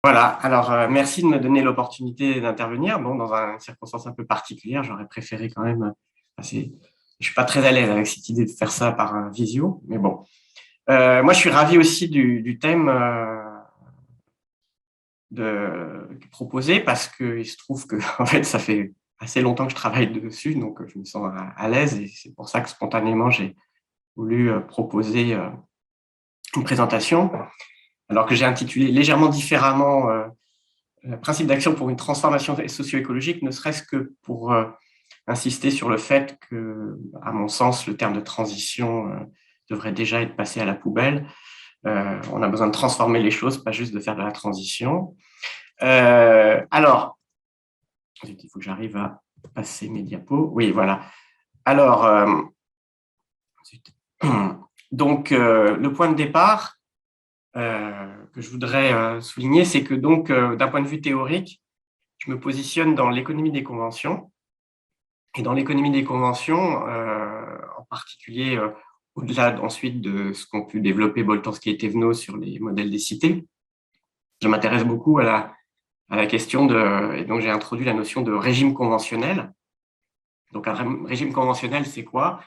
Voilà, alors merci de me donner l'opportunité d'intervenir. Bon, dans une circonstance un peu particulière, j'aurais préféré quand même. Je suis pas très à l'aise avec cette idée de faire ça par visio, mais bon. Moi, je suis ravi aussi du thème proposé parce qu'il se trouve que en fait, ça fait assez longtemps que je travaille dessus, donc je me sens à l'aise et c'est pour ça que spontanément, j'ai voulu proposer une présentation, alors que j'ai intitulé légèrement différemment principe d'action pour une transformation socio-écologique, ne serait-ce que pour insister sur le fait que, à mon sens, le terme de transition devrait déjà être passé à la poubelle. On a besoin de transformer les choses, pas juste de faire de la transition. Alors, il faut que j'arrive à passer mes diapos. Oui, voilà. Alors, donc, le point de départ que je voudrais souligner, c'est que donc, d'un point de vue théorique, je me positionne dans l'économie des conventions. Et dans l'économie des conventions, en particulier, au-delà ensuite de ce qu'ont pu développer Boltanski et Thévenot sur les modèles des cités, je m'intéresse beaucoup à la question de, et donc j'ai introduit la notion de régime conventionnel. Donc un régime conventionnel, c'est quoi?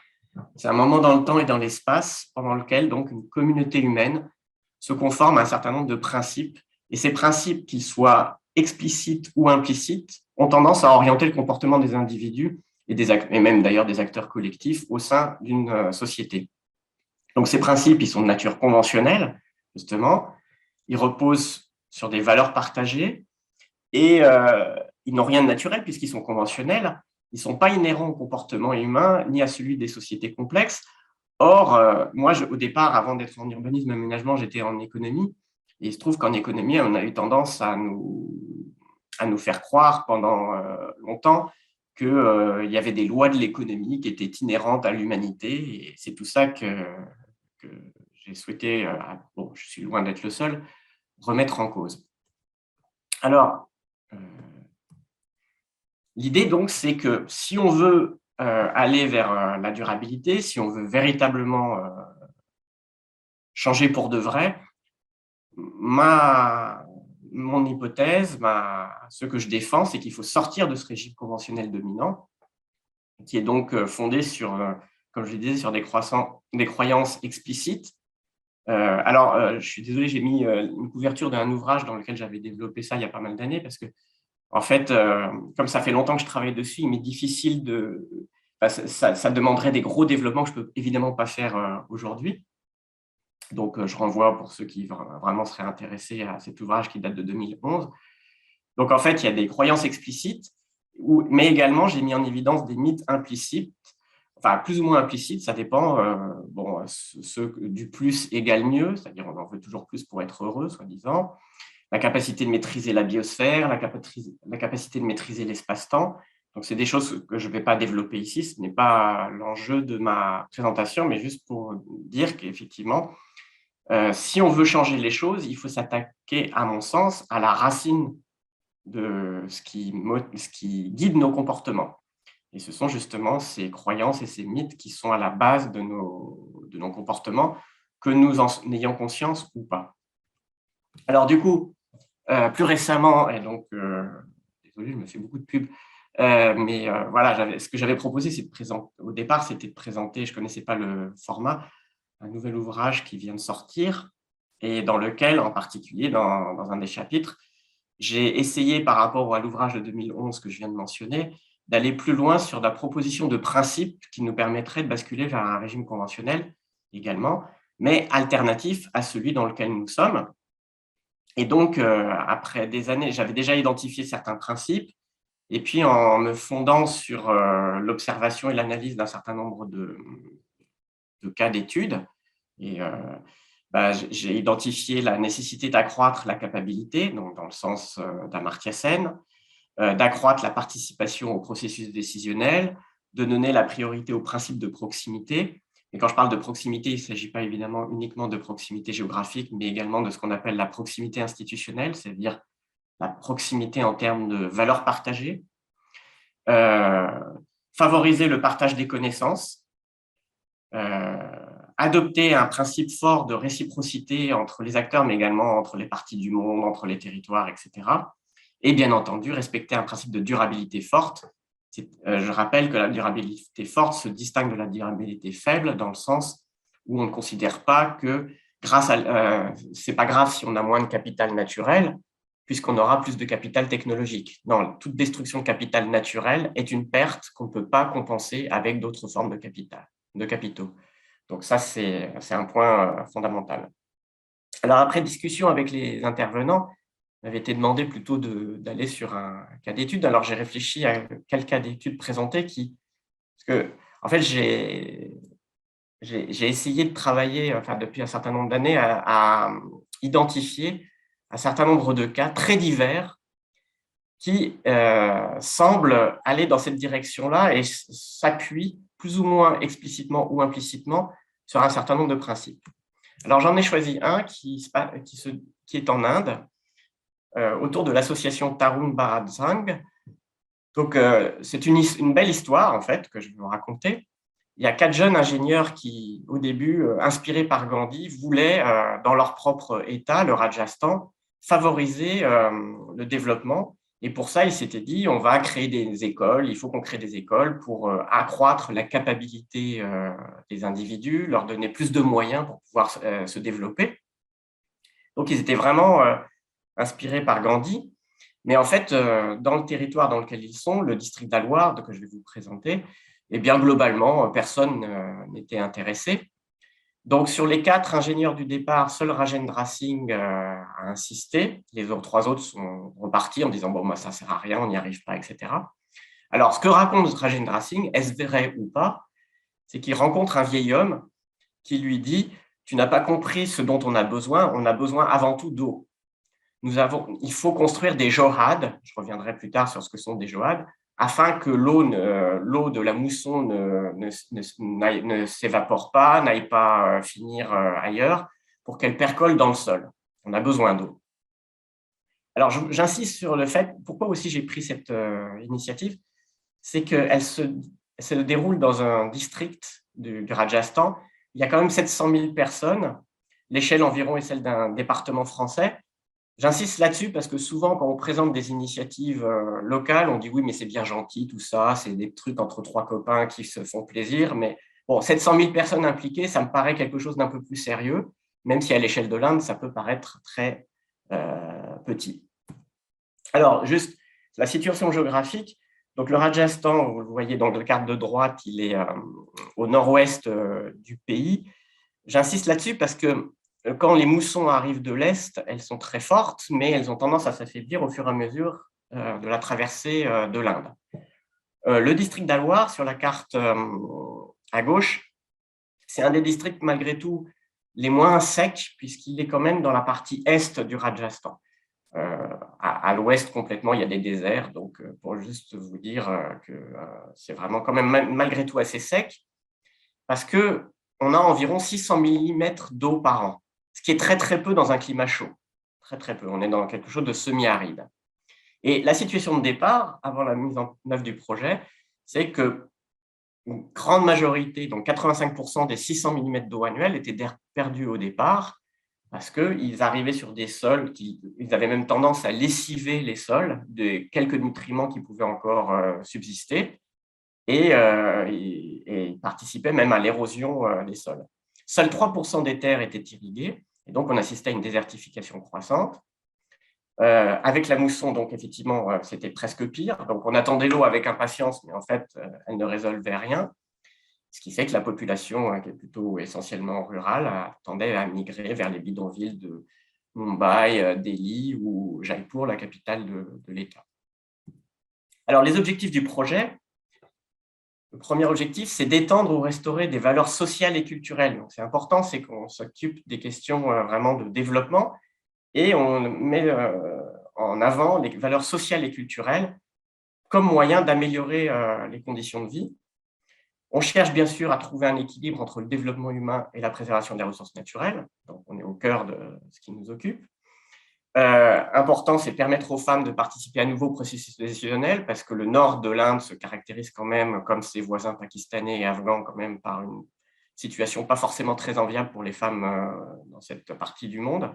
C'est un moment dans le temps et dans l'espace pendant lequel donc une communauté humaine se conforme à un certain nombre de principes. Et ces principes, qu'ils soient explicites ou implicites, ont tendance à orienter le comportement des individus et même d'ailleurs des acteurs collectifs au sein d'une société. Donc ces principes, ils sont de nature conventionnelle, justement. Ils reposent sur des valeurs partagées et ils n'ont rien de naturel puisqu'ils sont conventionnels. Ils ne sont pas inhérents au comportement humain ni à celui des sociétés complexes. Or, moi, au départ, avant d'être en urbanisme et aménagement, j'étais en économie. Et il se trouve qu'en économie, on a eu tendance à nous faire croire pendant longtemps qu'il y avait des lois de l'économie qui étaient inhérentes à l'humanité. Et c'est tout ça que j'ai souhaité, bon, je suis loin d'être le seul, remettre en cause. Alors, l'idée donc, c'est que si on veut aller vers la durabilité, si on veut véritablement changer pour de vrai, mon hypothèse, ce que je défends, c'est qu'il faut sortir de ce régime conventionnel dominant, qui est donc fondé sur, comme je le disais, sur des croyances explicites. Je suis désolé, j'ai mis une couverture d'un ouvrage dans lequel j'avais développé ça il y a pas mal d'années, parce que, en fait, comme ça fait longtemps que je travaille dessus, il m'est difficile de… ça demanderait des gros développements que je ne peux évidemment pas faire aujourd'hui. Donc, je renvoie pour ceux qui vraiment seraient intéressés à cet ouvrage qui date de 2011. Donc, en fait, il y a des croyances explicites, mais également, j'ai mis en évidence des mythes implicites, enfin, plus ou moins implicites, ça dépend. Bon, ceux du plus égale mieux, c'est-à-dire on en veut toujours plus pour être heureux, soi-disant. La capacité de maîtriser la biosphère, la capacité de maîtriser l'espace-temps. Donc, c'est des choses que je ne vais pas développer ici, ce n'est pas l'enjeu de ma présentation, mais juste pour dire qu'effectivement, si on veut changer les choses, il faut s'attaquer, à mon sens, à la racine de ce qui guide nos comportements. Et ce sont justement ces croyances et ces mythes qui sont à la base de nos comportements, que nous en ayons conscience ou pas. Alors du coup, plus récemment, et donc, désolé, je me fais beaucoup de pub, mais voilà, ce que j'avais proposé, c'est de présenter, au départ, c'était de présenter, je ne connaissais pas le format, un nouvel ouvrage qui vient de sortir et dans lequel, en particulier, dans un des chapitres, j'ai essayé, par rapport à l'ouvrage de 2011 que je viens de mentionner, d'aller plus loin sur la proposition de principes qui nous permettrait de basculer vers un régime conventionnel également, mais alternatif à celui dans lequel nous sommes. Et donc, après des années, j'avais déjà identifié certains principes, et puis en me fondant sur l'observation et l'analyse d'un certain nombre de cas d'études, et j'ai identifié la nécessité d'accroître la capacité, donc dans le sens d'Amartya Sen, d'accroître la participation au processus décisionnel, de donner la priorité au principe de proximité. Et quand je parle de proximité, il ne s'agit pas évidemment uniquement de proximité géographique, mais également de ce qu'on appelle la proximité institutionnelle, c'est-à-dire la proximité en termes de valeurs partagées, favoriser le partage des connaissances, adopter un principe fort de réciprocité entre les acteurs, mais également entre les parties du monde, entre les territoires, etc. Et bien entendu, respecter un principe de durabilité forte. Je rappelle que la durabilité forte se distingue de la durabilité faible dans le sens où on ne considère pas que c'est pas grave si on a moins de capital naturel, puisqu'on aura plus de capital technologique. Non, toute destruction de capital naturel est une perte qu'on ne peut pas compenser avec d'autres formes de capital, de capitaux. Donc ça, c'est un point fondamental. Alors après discussion avec les intervenants, il m'avait été demandé plutôt d'aller sur un cas d'étude. Alors j'ai réfléchi à quel cas d'étude présenter parce que en fait j'ai essayé de travailler, enfin depuis un certain nombre d'années, à identifier un certain nombre de cas très divers qui semblent aller dans cette direction-là et s'appuient plus ou moins explicitement ou implicitement sur un certain nombre de principes. Alors, j'en ai choisi un qui est en Inde, autour de l'association Tarun Bharat Sangh. Donc, c'est une belle histoire, en fait, que je vais vous raconter. Il y a 4 jeunes ingénieurs qui, au début, inspirés par Gandhi, voulaient, dans leur propre État, le Rajasthan, favoriser le développement. Et pour ça, ils s'étaient dit, on va créer des écoles, il faut qu'on crée des écoles pour accroître la capacité des individus, leur donner plus de moyens pour pouvoir se développer. Donc, ils étaient vraiment inspirés par Gandhi. Mais en fait, dans le territoire dans lequel ils sont, le district d'Alwar, que je vais vous présenter, eh bien, globalement, personne n'était intéressé. Donc, sur les 4 ingénieurs du départ, seul Rajendra Singh a insisté. Les 3 autres sont repartis en disant « bon, bah, ça ne sert à rien, on n'y arrive pas, etc. » Alors, ce que raconte Rajendra Singh, est-ce vrai ou pas, c'est qu'il rencontre un vieil homme qui lui dit « tu n'as pas compris ce dont on a besoin avant tout d'eau. Il faut construire des johad, je reviendrai plus tard sur ce que sont des johad, afin que l'eau de la mousson ne s'évapore pas, n'aille pas finir ailleurs, pour qu'elle percole dans le sol. On a besoin d'eau. » Alors, j'insiste sur le fait, pourquoi aussi j'ai pris cette initiative, c'est qu'elle se déroule dans un district du Rajasthan. Il y a quand même 700 000 personnes. L'échelle environ est celle d'un département français. J'insiste là-dessus parce que souvent, quand on présente des initiatives locales, on dit oui, mais c'est bien gentil, tout ça, c'est des trucs entre 3 copains qui se font plaisir. Mais bon, 700 000 personnes impliquées, ça me paraît quelque chose d'un peu plus sérieux, même si à l'échelle de l'Inde, ça peut paraître très petit. Alors, juste la situation géographique. Donc, le Rajasthan, vous le voyez dans la carte de droite, il est au nord-ouest du pays. J'insiste là-dessus parce que quand les moussons arrivent de l'Est, elles sont très fortes, mais elles ont tendance à s'affaiblir au fur et à mesure de la traversée de l'Inde. Le district d'Alwar, sur la carte à gauche, c'est un des districts, malgré tout, les moins secs, puisqu'il est quand même dans la partie est du Rajasthan. À l'ouest, complètement, il y a des déserts, donc pour juste vous dire que c'est vraiment quand même malgré tout assez sec, parce qu'on a environ 600 mm d'eau par an, ce qui est très, très peu dans un climat chaud. Très, très peu. On est dans quelque chose de semi-aride. Et la situation de départ, avant la mise en œuvre du projet, c'est que une grande majorité, donc 85% des 600 mm d'eau annuelle étaient perdus au départ parce qu'ils arrivaient sur des sols, ils avaient même tendance à lessiver les sols de quelques nutriments qui pouvaient encore subsister et participaient même à l'érosion des sols. Seuls 3% des terres étaient irriguées et donc on assistait à une désertification croissante. Avec la mousson, donc effectivement, c'était presque pire. Donc on attendait l'eau avec impatience, mais en fait, elle ne résolvait rien. Ce qui fait que la population, qui est plutôt essentiellement rurale, tendait à migrer vers les bidonvilles de Mumbai, Delhi ou Jaipur, la capitale de l'État. Alors, les objectifs du projet, le premier objectif, c'est d'étendre ou restaurer des valeurs sociales et culturelles. Donc, c'est important, c'est qu'on s'occupe des questions vraiment de développement et on met en avant les valeurs sociales et culturelles comme moyen d'améliorer les conditions de vie. On cherche bien sûr à trouver un équilibre entre le développement humain et la préservation des ressources naturelles. Donc, on est au cœur de ce qui nous occupe. Important, c'est permettre aux femmes de participer à nouveau au processus décisionnel parce que le nord de l'Inde se caractérise quand même, comme ses voisins pakistanais et afghans, quand même par situation pas forcément très enviable pour les femmes dans cette partie du monde.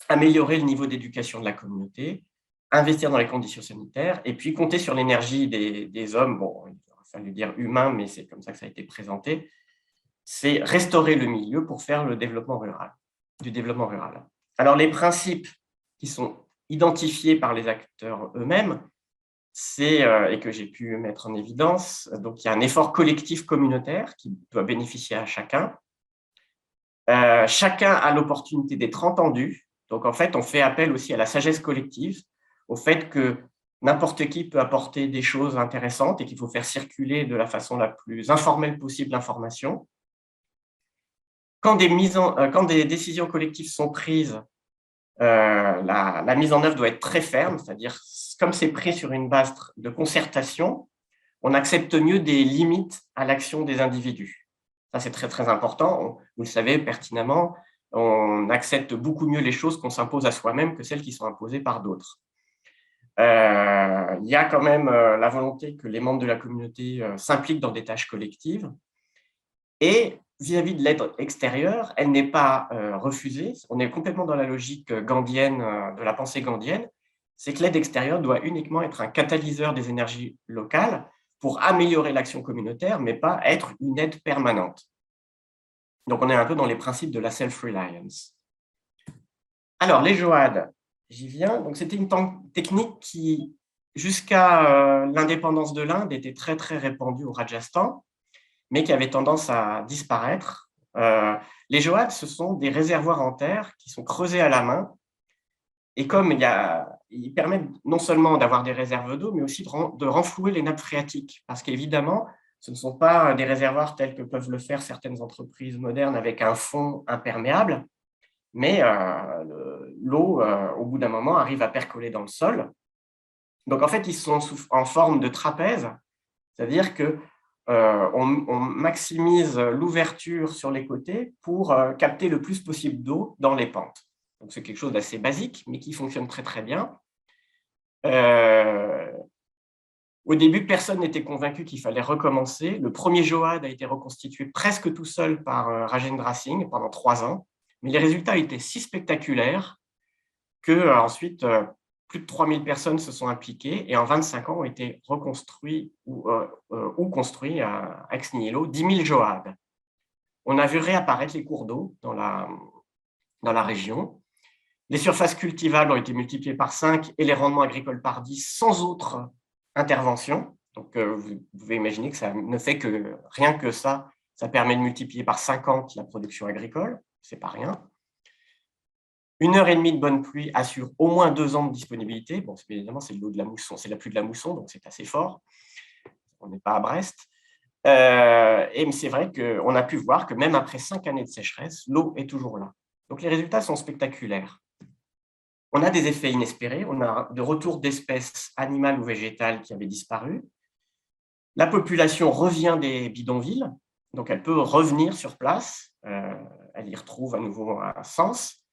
Améliorer le niveau d'éducation de la communauté, investir dans les conditions sanitaires, et puis compter sur l'énergie des hommes. Bon, il aurait fallu dire humains, mais c'est comme ça que ça a été présenté. C'est restaurer le milieu pour faire du développement rural. Alors, les principes qui sont identifiés par les acteurs eux-mêmes, et que j'ai pu mettre en évidence, donc il y a un effort collectif communautaire qui doit bénéficier à chacun. Chacun a l'opportunité d'être entendu. Donc, en fait, on fait appel aussi à la sagesse collective, au fait que n'importe qui peut apporter des choses intéressantes et qu'il faut faire circuler de la façon la plus informelle possible l'information. Quand des décisions collectives sont prises, la mise en œuvre doit être très ferme, c'est-à-dire, comme c'est pris sur une base de concertation, on accepte mieux des limites à l'action des individus. Ça, c'est très, très important. Vous le savez pertinemment, on accepte beaucoup mieux les choses qu'on s'impose à soi-même que celles qui sont imposées par d'autres. Il y a quand même la volonté que les membres de la communauté s'impliquent dans des tâches collectives. Et vis-à-vis de l'aide extérieure, elle n'est pas refusée. On est complètement dans la logique gandhienne, de la pensée gandhienne. C'est que l'aide extérieure doit uniquement être un catalyseur des énergies locales pour améliorer l'action communautaire, mais pas être une aide permanente. Donc, on est un peu dans les principes de la self-reliance. Alors, les JOAD, j'y viens. Donc, c'était une technique qui, jusqu'à l'indépendance de l'Inde, était très, très répandue au Rajasthan, mais qui avait tendance à disparaître. Les JOAD, ce sont des réservoirs en terre qui sont creusés à la main. Et comme ils permettent non seulement d'avoir des réserves d'eau, mais aussi de renflouer les nappes phréatiques. Parce qu'évidemment, ce ne sont pas des réservoirs tels que peuvent le faire certaines entreprises modernes avec un fond imperméable, mais l'eau, au bout d'un moment, arrive à percoler dans le sol. Donc, en fait, ils sont en forme de trapèze, c'est-à-dire que on maximise l'ouverture sur les côtés pour capter le plus possible d'eau dans les pentes. Donc, c'est quelque chose d'assez basique, mais qui fonctionne très, très bien. Au début, personne n'était convaincu qu'il fallait recommencer. Le premier JOAD a été reconstitué presque tout seul par Rajendra Singh pendant 3 ans, mais les résultats étaient si spectaculaires qu'ensuite, plus de 3000 personnes se sont impliquées et en 25 ans ont été reconstruits ou construits à Ex Nihilo 10 000 JOAD. On a vu réapparaître les cours d'eau dans la région. Les surfaces cultivables ont été multipliées par 5 et les rendements agricoles par 10 sans autre intervention. Donc, vous pouvez imaginer que ça ne fait que rien que ça permet de multiplier par 50 la production agricole, c'est pas rien. 1h30 de bonne pluie assure au moins 2 ans de disponibilité. Bon, évidemment, c'est l'eau de la mousson, c'est la pluie de la mousson, donc c'est assez fort. On n'est pas à Brest. Et c'est vrai qu'on a pu voir que même après 5 années de sécheresse, l'eau est toujours là. Donc, les résultats sont spectaculaires. On a des effets inespérés, on a de retour d'espèces animales ou végétales qui avaient disparu. La population revient des bidonvilles, donc elle peut revenir sur place, elle y retrouve à nouveau un sens.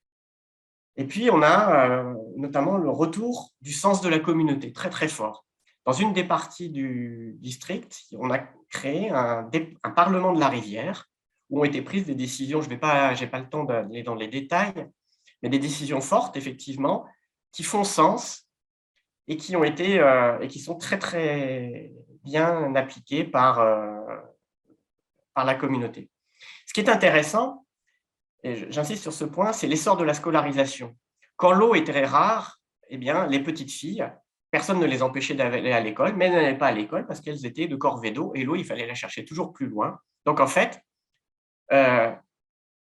Et puis, on a notamment le retour du sens de la communauté, très très fort. Dans une des parties du district, on a créé un parlement de la rivière où ont été prises des décisions, je n'ai pas le temps d'aller dans les détails, mais des décisions fortes, effectivement, qui font sens et qui sont très, très bien appliquées par la communauté. Ce qui est intéressant, et j'insiste sur ce point, c'est l'essor de la scolarisation. Quand l'eau était rare, eh bien, les petites filles, personne ne les empêchait d'aller à l'école, mais elles n'allaient pas à l'école parce qu'elles étaient de corvée d'eau et l'eau, il fallait la chercher toujours plus loin. Donc, en fait,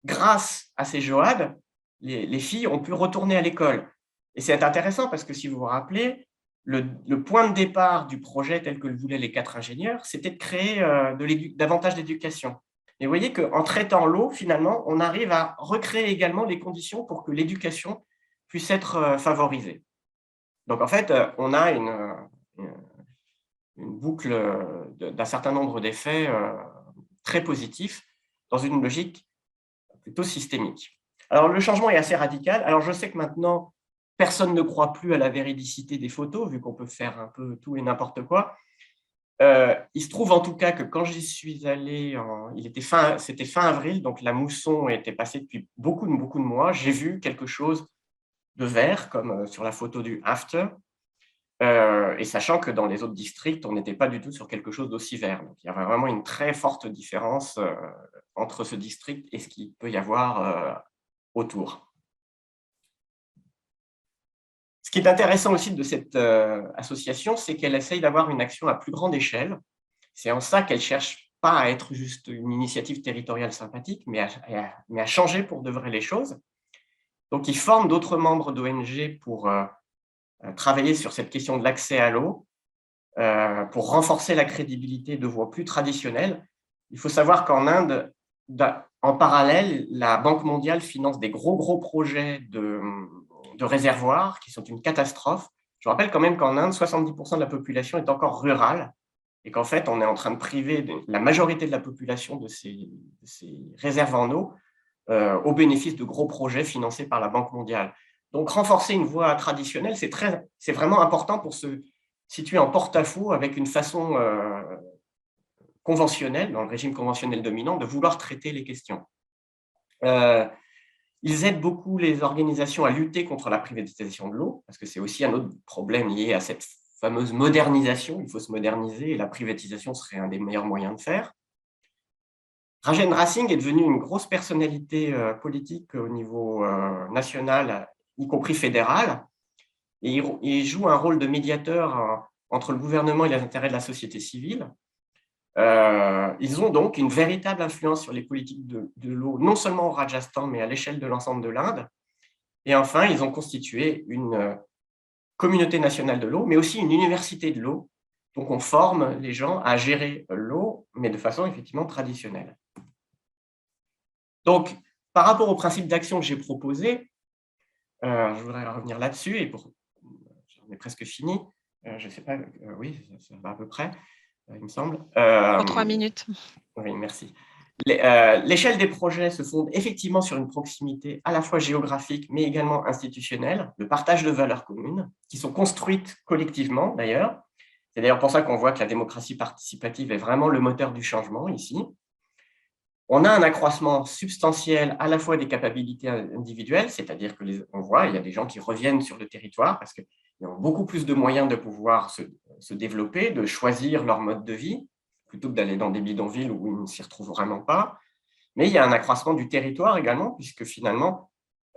grâce à ces JOAD, les filles ont pu retourner à l'école. Et c'est intéressant parce que si vous vous rappelez, le point de départ du projet tel que le voulaient les 4 ingénieurs, c'était de créer davantage d'éducation. Et vous voyez qu'en traitant l'eau, finalement, on arrive à recréer également les conditions pour que l'éducation puisse être favorisée. Donc, en fait, on a une boucle d'un certain nombre d'effets très positifs dans une logique plutôt systémique. Alors, le changement est assez radical. Alors, je sais que maintenant, personne ne croit plus à la véridicité des photos, vu qu'on peut faire un peu tout et n'importe quoi. Il se trouve en tout cas que quand j'y suis allé, c'était fin avril, donc la mousson était passée depuis beaucoup de mois. J'ai vu quelque chose de vert, comme sur la photo du after, et sachant que dans les autres districts, on n'était pas du tout sur quelque chose d'aussi vert. Donc, il y avait vraiment une très forte différence entre ce district et ce qu'il peut y avoir autour. Ce qui est intéressant aussi de cette association, c'est qu'elle essaye d'avoir une action à plus grande échelle. C'est en ça qu'elle ne cherche pas à être juste une initiative territoriale sympathique, mais à changer pour de vrai les choses. Donc, ils forment d'autres membres d'ONG pour travailler sur cette question de l'accès à l'eau, pour renforcer la crédibilité de voies plus traditionnelles. Il faut savoir qu'en Inde, en parallèle, la Banque mondiale finance des gros projets de réservoirs qui sont une catastrophe. Je rappelle quand même qu'en Inde, 70% de la population est encore rurale et qu'en fait, on est en train de priver la majorité de la population de ces réserves en eau au bénéfice de gros projets financés par la Banque mondiale. Donc, renforcer une voie traditionnelle, c'est vraiment important pour se situé en porte-à-faux avec une façon conventionnelle, dans le régime conventionnel dominant, de vouloir traiter les questions. Ils aident beaucoup les organisations à lutter contre la privatisation de l'eau, parce que c'est aussi un autre problème lié à cette fameuse modernisation. Il faut se moderniser et la privatisation serait un des meilleurs moyens de faire. Rajendra Singh est devenu une grosse personnalité politique au niveau national, y compris fédéral, et il joue un rôle de médiateur entre le gouvernement et les intérêts de la société civile. Ils ont donc une véritable influence sur les politiques de l'eau, non seulement au Rajasthan, mais à l'échelle de l'ensemble de l'Inde. Et enfin, ils ont constitué une communauté nationale de l'eau, mais aussi une université de l'eau. Donc, on forme les gens à gérer l'eau, mais de façon effectivement traditionnelle. Donc, par rapport au principe d'action que j'ai proposé, je voudrais revenir là-dessus, et j'en ai presque fini. Je ne sais pas, oui, ça va à peu près, il me semble. Pour 3 minutes. Oui, merci. L'échelle des projets se fonde effectivement sur une proximité à la fois géographique, mais également institutionnelle, le partage de valeurs communes, qui sont construites collectivement d'ailleurs. C'est d'ailleurs pour ça qu'on voit que la démocratie participative est vraiment le moteur du changement ici. On a un accroissement substantiel à la fois des capacités individuelles, c'est-à-dire qu'on voit, il y a des gens qui reviennent sur le territoire parce qu'ils ont beaucoup plus de moyens de pouvoir se développer, de choisir leur mode de vie, plutôt que d'aller dans des bidonvilles où ils ne s'y retrouvent vraiment pas. Mais il y a un accroissement du territoire également, puisque finalement,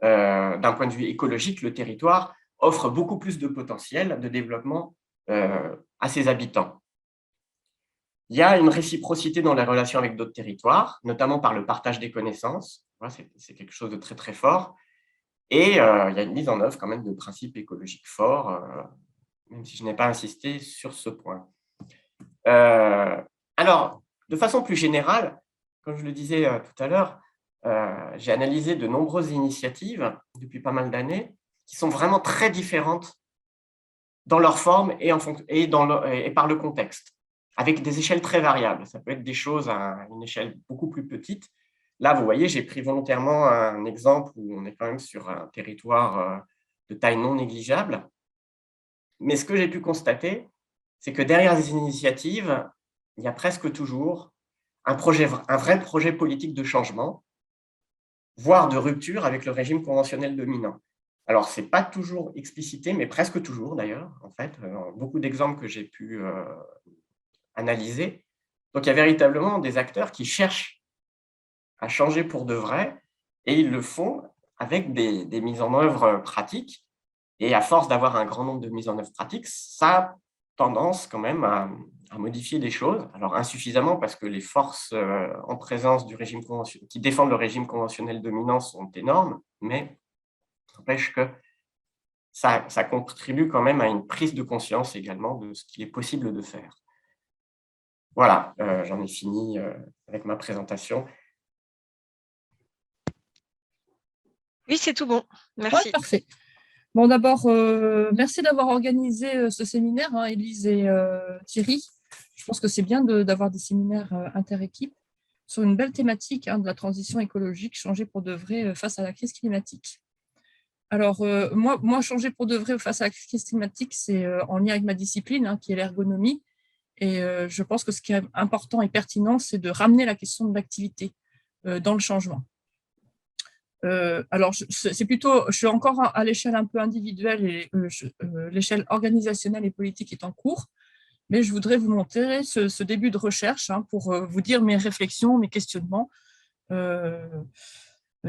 d'un point de vue écologique, le territoire offre beaucoup plus de potentiel de développement à ses habitants. Il y a une réciprocité dans les relations avec d'autres territoires, notamment par le partage des connaissances. C'est quelque chose de très, très fort. Et il y a une mise en œuvre quand même de principes écologiques forts, même si je n'ai pas insisté sur ce point. Alors, de façon plus générale, comme je le disais tout à l'heure, j'ai analysé de nombreuses initiatives depuis pas mal d'années qui sont vraiment très différentes dans leur forme et par le contexte, avec des échelles très variables. Ça peut être des choses à une échelle beaucoup plus petite. Là, vous voyez, j'ai pris volontairement un exemple où on est quand même sur un territoire de taille non négligeable. Mais ce que j'ai pu constater, c'est que derrière ces initiatives, il y a presque toujours un vrai projet politique de changement, voire de rupture avec le régime conventionnel dominant. Alors, ce n'est pas toujours explicité, mais presque toujours d'ailleurs, en fait, beaucoup d'exemples que j'ai pu analyser. Donc, il y a véritablement des acteurs qui cherchent à changer pour de vrai, et ils le font avec des mises en œuvre pratiques. Et à force d'avoir un grand nombre de mises en œuvre pratiques, ça a tendance quand même à modifier les choses. Alors insuffisamment parce que les forces en présence du régime qui défendent le régime conventionnel dominant sont énormes, mais ça n'empêche que ça contribue quand même à une prise de conscience également de ce qu'il est possible de faire. Voilà, j'en ai fini avec ma présentation. Oui, c'est tout bon. Merci. Ouais, parfait. Bon, d'abord, merci d'avoir organisé ce séminaire, hein, Élise et Thierry. Je pense que c'est bien d'avoir des séminaires inter-équipes sur une belle thématique de la transition écologique, changer pour de vrai face à la crise climatique. Alors, moi, changer pour de vrai face à la crise climatique, c'est en lien avec ma discipline, qui est l'ergonomie. Et je pense que ce qui est important et pertinent, c'est de ramener la question de l'activité dans le changement. Alors, je suis encore à l'échelle un peu individuelle et l'échelle organisationnelle et politique est en cours, mais je voudrais vous montrer ce début de recherche pour vous dire mes réflexions, mes questionnements,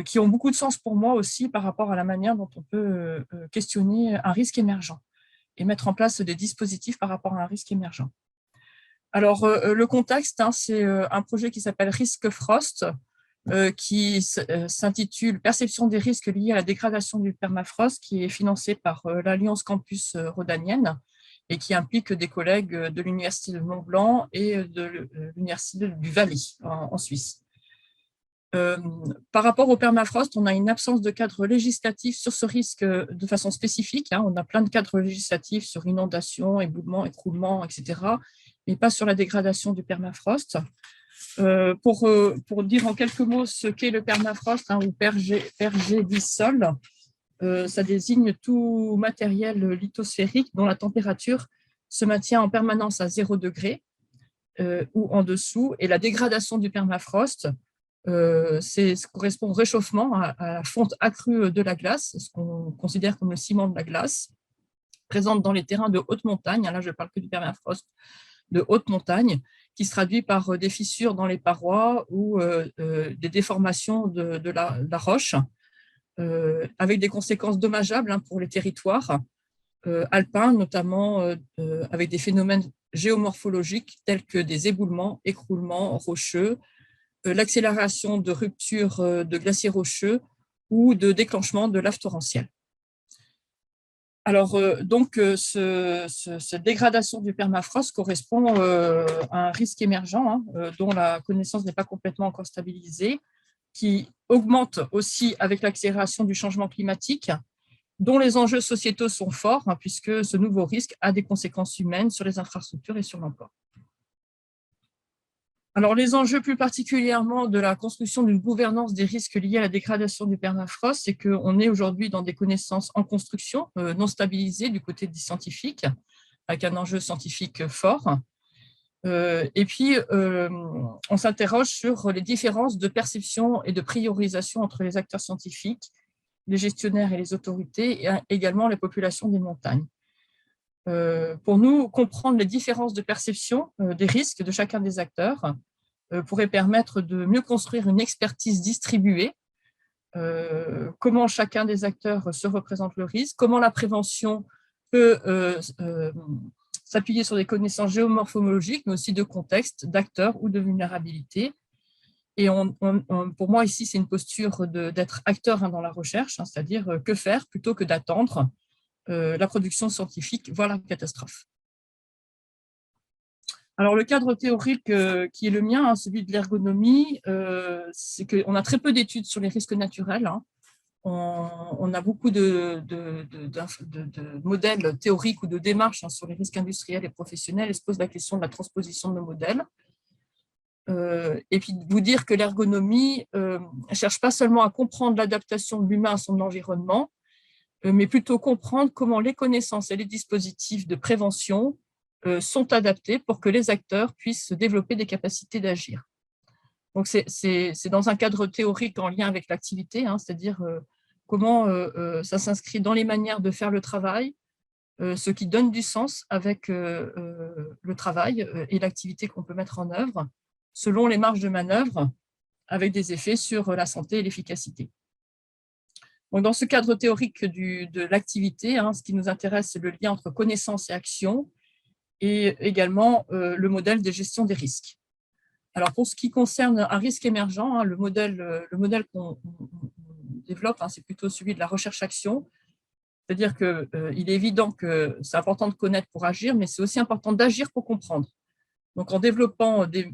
qui ont beaucoup de sens pour moi aussi par rapport à la manière dont on peut questionner un risque émergent et mettre en place des dispositifs par rapport à un risque émergent. Alors, le contexte, c'est un projet qui s'appelle Risque Frost, qui s'intitule « Perception des risques liés à la dégradation du permafrost », qui est financé par l'Alliance Campus Rhodanienne et qui implique des collègues de l'Université de Mont-Blanc et de l'Université du Valais en Suisse. Par rapport au permafrost, on a une absence de cadre législatif sur ce risque de façon spécifique. On a plein de cadres législatifs sur inondation, éboulement, écroulement, etc., mais pas sur la dégradation du permafrost. Pour dire en quelques mots ce qu'est le permafrost, ou pergélisol, ça désigne tout matériel lithosphérique dont la température se maintient en permanence à 0 degré ou en dessous, et la dégradation du permafrost, ça correspond au réchauffement, à la fonte accrue de la glace, ce qu'on considère comme le ciment de la glace, présente dans les terrains de haute montagne. Là, je ne parle que du permafrost de haute montagne, qui se traduit par des fissures dans les parois ou des déformations de la roche, avec des conséquences dommageables pour les territoires alpins, notamment avec des phénomènes géomorphologiques tels que des éboulements, écroulements rocheux, l'accélération de rupture de glaciers rocheux ou de déclenchement de lave torrentielle. Alors, cette dégradation du permafrost correspond à un risque émergent dont la connaissance n'est pas complètement encore stabilisée, qui augmente aussi avec l'accélération du changement climatique, dont les enjeux sociétaux sont forts, puisque ce nouveau risque a des conséquences humaines sur les infrastructures et sur l'emploi. Alors, les enjeux plus particulièrement de la construction d'une gouvernance des risques liés à la dégradation du permafrost, c'est qu'on est aujourd'hui dans des connaissances en construction, non stabilisées du côté des scientifiques, avec un enjeu scientifique fort. Et puis, on s'interroge sur les différences de perception et de priorisation entre les acteurs scientifiques, les gestionnaires et les autorités, et également les populations des montagnes. Pour nous, comprendre les différences de perception des risques de chacun des acteurs pourrait permettre de mieux construire une expertise distribuée, comment chacun des acteurs se représente le risque, comment la prévention peut s'appuyer sur des connaissances géomorphologiques, mais aussi de contexte, d'acteurs ou de vulnérabilité. Et pour moi, ici, c'est une posture d'être acteur dans la recherche, c'est-à-dire que faire plutôt que d'attendre la production scientifique, voire la catastrophe. Alors, le cadre théorique qui est le mien, celui de l'ergonomie, c'est qu'on a très peu d'études sur les risques naturels. On a beaucoup de modèles théoriques ou de démarches sur les risques industriels et professionnels, et se pose la question de la transposition de nos modèles. Et puis, vous dire que l'ergonomie ne cherche pas seulement à comprendre l'adaptation de l'humain à son environnement, mais plutôt comprendre comment les connaissances et les dispositifs de prévention sont adaptés pour que les acteurs puissent développer des capacités d'agir. Donc, c'est dans un cadre théorique en lien avec l'activité, c'est-à-dire comment ça s'inscrit dans les manières de faire le travail, ce qui donne du sens avec le travail et l'activité qu'on peut mettre en œuvre, selon les marges de manœuvre, avec des effets sur la santé et l'efficacité. Donc, dans ce cadre théorique de l'activité, ce qui nous intéresse, c'est le lien entre connaissance et action, et également le modèle de gestion des risques. Alors, pour ce qui concerne un risque émergent, le modèle qu'on développe, c'est plutôt celui de la recherche-action. C'est-à-dire qu'il est évident que c'est important de connaître pour agir, mais c'est aussi important d'agir pour comprendre. Donc, en développant des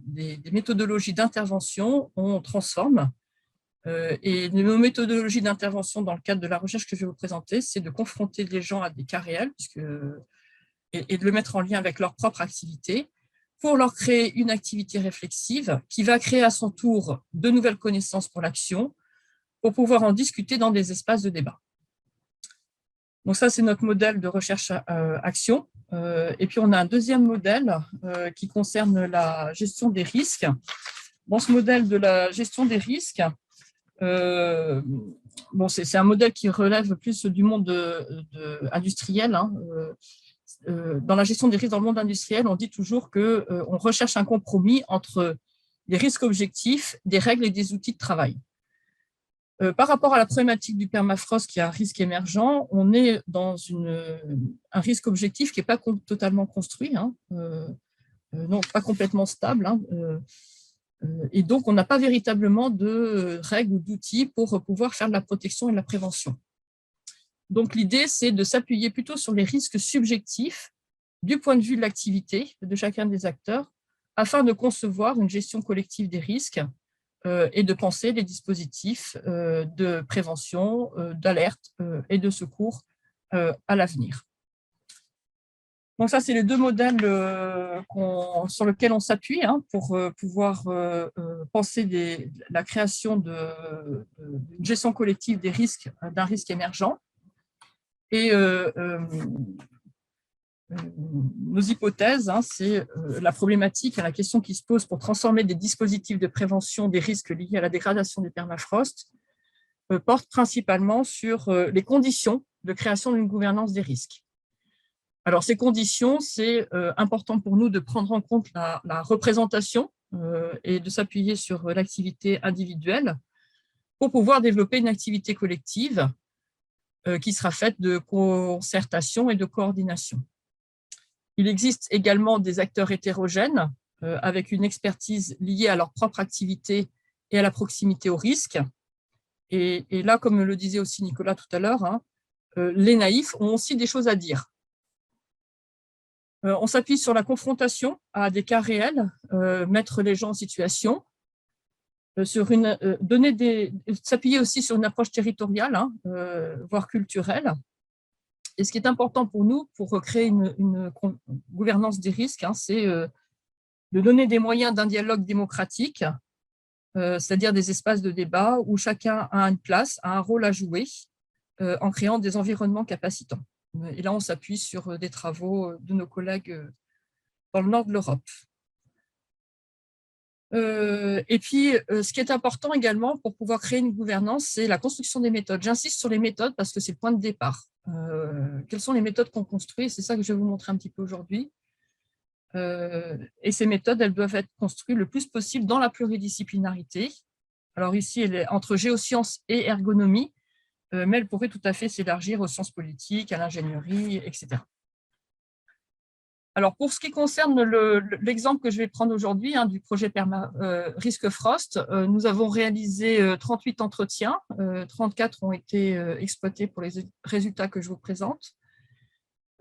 méthodologies d'intervention, on transforme. Et nos méthodologies d'intervention dans le cadre de la recherche que je vais vous présenter, c'est de confronter les gens à des cas réels et de le mettre en lien avec leur propre activité pour leur créer une activité réflexive qui va créer à son tour de nouvelles connaissances pour l'action, pour pouvoir en discuter dans des espaces de débat. Donc ça, c'est notre modèle de recherche-action. Et puis, on a un deuxième modèle qui concerne la gestion des risques. Dans ce modèle de la gestion des risques, c'est un modèle qui relève plus du monde industriel. Dans la gestion des risques dans le monde industriel, on dit toujours qu'on recherche un compromis entre des risques objectifs, des règles et des outils de travail. Par rapport à la problématique du permafrost, qui est un risque émergent, on est dans un risque objectif qui n'est pas totalement construit, non, pas complètement stable. Et donc, on n'a pas véritablement de règles ou d'outils pour pouvoir faire de la protection et de la prévention. Donc, l'idée, c'est de s'appuyer plutôt sur les risques subjectifs du point de vue de l'activité de chacun des acteurs afin de concevoir une gestion collective des risques et de penser des dispositifs de prévention, d'alerte et de secours à l'avenir. Donc ça, c'est les deux modèles sur lesquels on s'appuie pour pouvoir penser la création d'une gestion collective des risques, d'un risque émergent. Et nos hypothèses, c'est la problématique, la question qui se pose pour transformer des dispositifs de prévention des risques liés à la dégradation du permafrost porte principalement sur les conditions de création d'une gouvernance des risques. Alors, ces conditions, c'est important pour nous de prendre en compte la représentation et de s'appuyer sur l'activité individuelle pour pouvoir développer une activité collective qui sera faite de concertation et de coordination. Il existe également des acteurs hétérogènes avec une expertise liée à leur propre activité et à la proximité au risque. Et là, comme le disait aussi Nicolas tout à l'heure, les naïfs ont aussi des choses à dire. On s'appuie sur la confrontation à des cas réels, mettre les gens en situation, s'appuyer aussi sur une approche territoriale, voire culturelle. Et ce qui est important pour nous, pour créer une gouvernance des risques, c'est de donner des moyens d'un dialogue démocratique, c'est-à-dire des espaces de débat où chacun a une place, a un rôle à jouer, en créant des environnements capacitants. Et là, on s'appuie sur des travaux de nos collègues dans le nord de l'Europe. Et puis, ce qui est important également pour pouvoir créer une gouvernance, c'est la construction des méthodes. J'insiste sur les méthodes parce que c'est le point de départ. Quelles sont les méthodes qu'on construit? C'est ça que je vais vous montrer un petit peu aujourd'hui. Et ces méthodes, elles doivent être construites le plus possible dans la pluridisciplinarité. Alors ici, elle est entre géosciences et ergonomie, mais elle pourrait tout à fait s'élargir aux sciences politiques, à l'ingénierie, etc. Alors, pour ce qui concerne l'exemple que je vais prendre aujourd'hui du projet Risque Frost, nous avons réalisé 38 entretiens, 34 ont été exploités pour les résultats que je vous présente.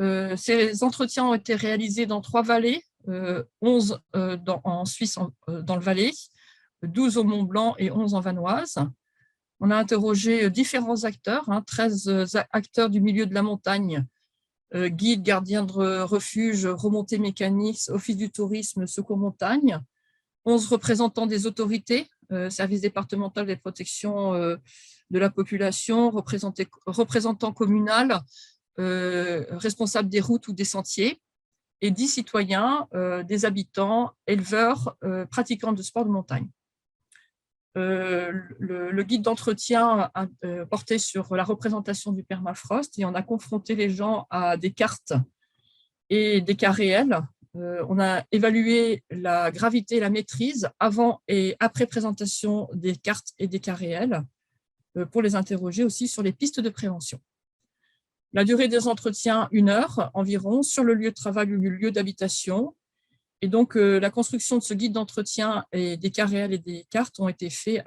Ces entretiens ont été réalisés dans 3 vallées, 11 en Suisse dans le Valais, 12 au Mont Blanc et 11 en Vanoise. On a interrogé différents acteurs, 13 acteurs du milieu de la montagne, guides, gardiens de refuge, remontées mécaniques, office du tourisme, secours montagne, 11 représentants des autorités, service départemental des protections de la population, représentants communaux, responsables des routes ou des sentiers, et 10 citoyens, des habitants, éleveurs, pratiquants de sport de montagne. Le guide d'entretien a porté sur la représentation du permafrost et on a confronté les gens à des cartes et des cas réels. On a évalué la gravité et la maîtrise avant et après présentation des cartes et des cas réels pour les interroger aussi sur les pistes de prévention. La durée des entretiens, 1 heure environ, sur le lieu de travail ou le lieu d'habitation. Et donc, la construction de ce guide d'entretien et des cas réels et des cartes ont été faits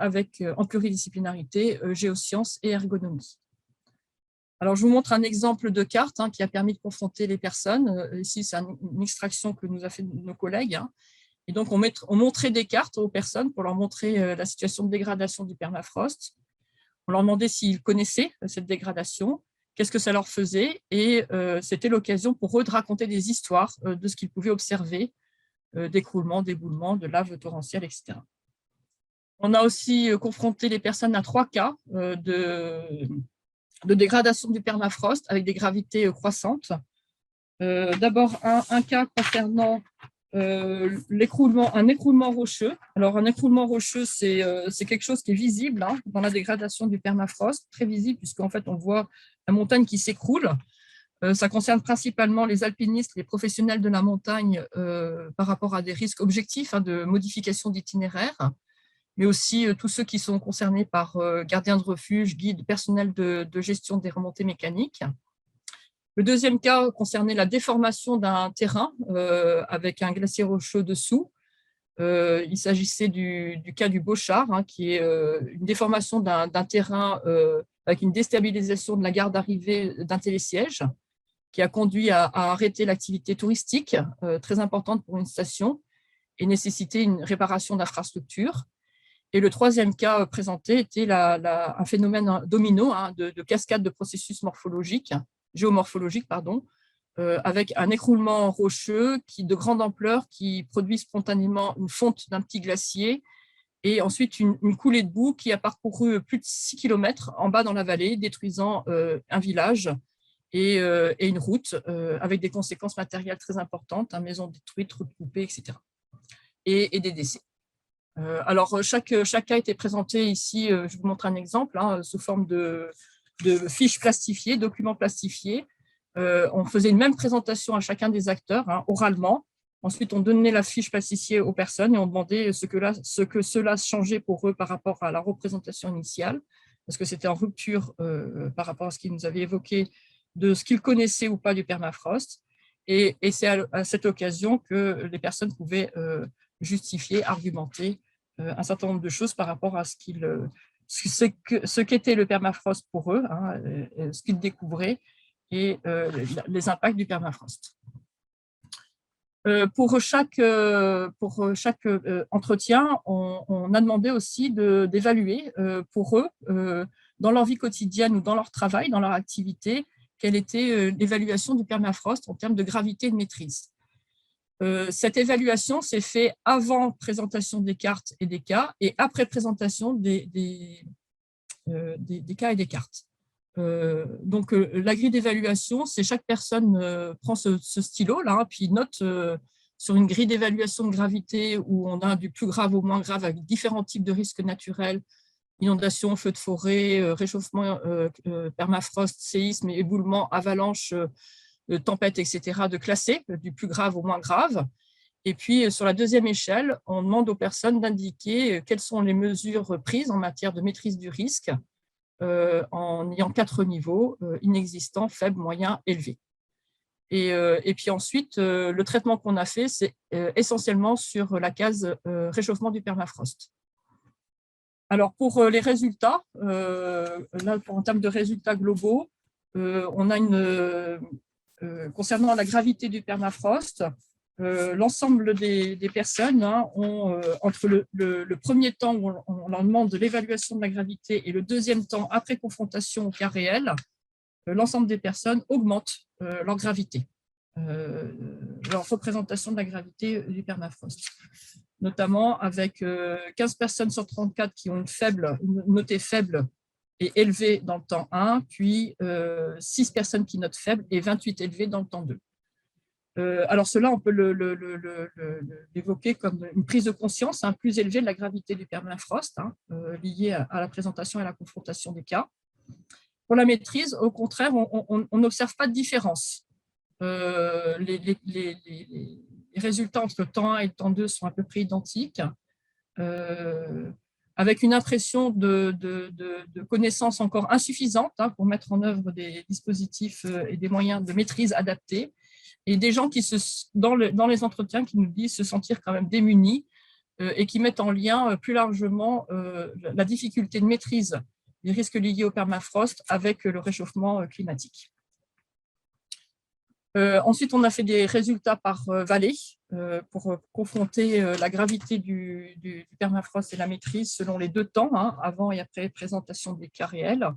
en pluridisciplinarité, géosciences et ergonomie. Alors, je vous montre un exemple de carte qui a permis de confronter les personnes. Ici, c'est une extraction que nous a fait nos collègues. Et donc, on montrait des cartes aux personnes pour leur montrer la situation de dégradation du permafrost. On leur demandait s'ils connaissaient cette dégradation, qu'est-ce que ça leur faisait. Et c'était l'occasion pour eux de raconter des histoires de ce qu'ils pouvaient observer, d'écroulement, d'éboulement, de lave torrentielle, etc. On a aussi confronté les personnes à 3 cas de dégradation du permafrost avec des gravités croissantes. D'abord, un cas concernant un écroulement rocheux. Alors, un écroulement rocheux, c'est quelque chose qui est visible dans la dégradation du permafrost, très visible, puisqu'en fait, on voit la montagne qui s'écroule. Ça concerne principalement les alpinistes, les professionnels de la montagne par rapport à des risques objectifs de modification d'itinéraire, mais aussi tous ceux qui sont concernés par gardiens de refuge, guides, personnel de gestion des remontées mécaniques. Le deuxième cas concernait la déformation d'un terrain avec un glacier rocheux dessous. Il s'agissait du cas du Bochard, qui est une déformation d'un terrain avec une déstabilisation de la gare d'arrivée d'un télésiège, qui a conduit à arrêter l'activité touristique, très importante pour une station, et nécessiter une réparation d'infrastructure. Et le troisième cas présenté était un phénomène domino de cascade de processus géomorphologiques, avec un écroulement rocheux de grande ampleur qui produit spontanément une fonte d'un petit glacier et ensuite une coulée de boue qui a parcouru plus de 6 km en bas dans la vallée, détruisant un village et une route avec des conséquences matérielles très importantes, maisons détruites, routes coupées, etc. Et des décès. Alors, chaque cas était présenté ici, je vous montre un exemple, sous forme de fiches plastifiées, documents plastifiés. On faisait une même présentation à chacun des acteurs, oralement. Ensuite, on donnait la fiche plastifiée aux personnes et on demandait ce que cela changeait pour eux par rapport à la représentation initiale, parce que c'était en rupture par rapport à ce qu'ils nous avaient évoqué de ce qu'ils connaissaient ou pas du permafrost. Et c'est à cette occasion que les personnes pouvaient justifier, argumenter un certain nombre de choses par rapport à ce qu'était le permafrost pour eux, ce qu'ils découvraient et les impacts du permafrost. Pour chaque entretien, on a demandé aussi d'évaluer pour eux, dans leur vie quotidienne ou dans leur travail, dans leur activité, quelle était l'évaluation du permafrost en termes de gravité et de maîtrise. Cette évaluation s'est faite avant présentation des cartes et des cas et après présentation des cas et des cartes. Donc, la grille d'évaluation, c'est chaque personne prend ce stylo-là, puis note sur une grille d'évaluation de gravité où on a du plus grave au moins grave avec différents types de risques naturels, inondations, feux de forêt, réchauffement, permafrost, séisme, éboulement, avalanche, tempête, etc., de classer du plus grave au moins grave. Et puis, sur la deuxième échelle, on demande aux personnes d'indiquer quelles sont les mesures prises en matière de maîtrise du risque en ayant 4 niveaux, inexistant, faible, moyen, élevé. Et puis ensuite, le traitement qu'on a fait, c'est essentiellement sur la case réchauffement du permafrost. Alors, pour les résultats, là, en termes de résultats globaux, on a concernant la gravité du permafrost, l'ensemble des personnes ont, entre le premier temps où on leur demande de l'évaluation de la gravité et le deuxième temps après confrontation au cas réel, l'ensemble des personnes augmentent leur gravité, leur représentation de la gravité du permafrost, notamment avec 15 personnes sur 34 qui ont une notée faible et élevée dans le temps 1, puis 6 personnes qui notent faible et 28 élevées dans le temps 2. Alors cela, on peut l'évoquer comme une prise de conscience plus élevée de la gravité du permafrost, liée à la présentation et à la confrontation des cas. Pour la maîtrise, au contraire, on n'observe pas de différence. Les résultats entre le temps 1 et le temps 2 sont à peu près identiques, avec une impression de connaissances encore insuffisantes pour mettre en œuvre des dispositifs et des moyens de maîtrise adaptés, et des gens qui, dans les entretiens, qui nous disent se sentir quand même démunis et qui mettent en lien plus largement la difficulté de maîtrise des risques liés au permafrost avec le réchauffement climatique. Ensuite, on a fait des résultats par vallée pour confronter la gravité du permafrost et la maîtrise selon les 2 temps, avant et après présentation des cas réels.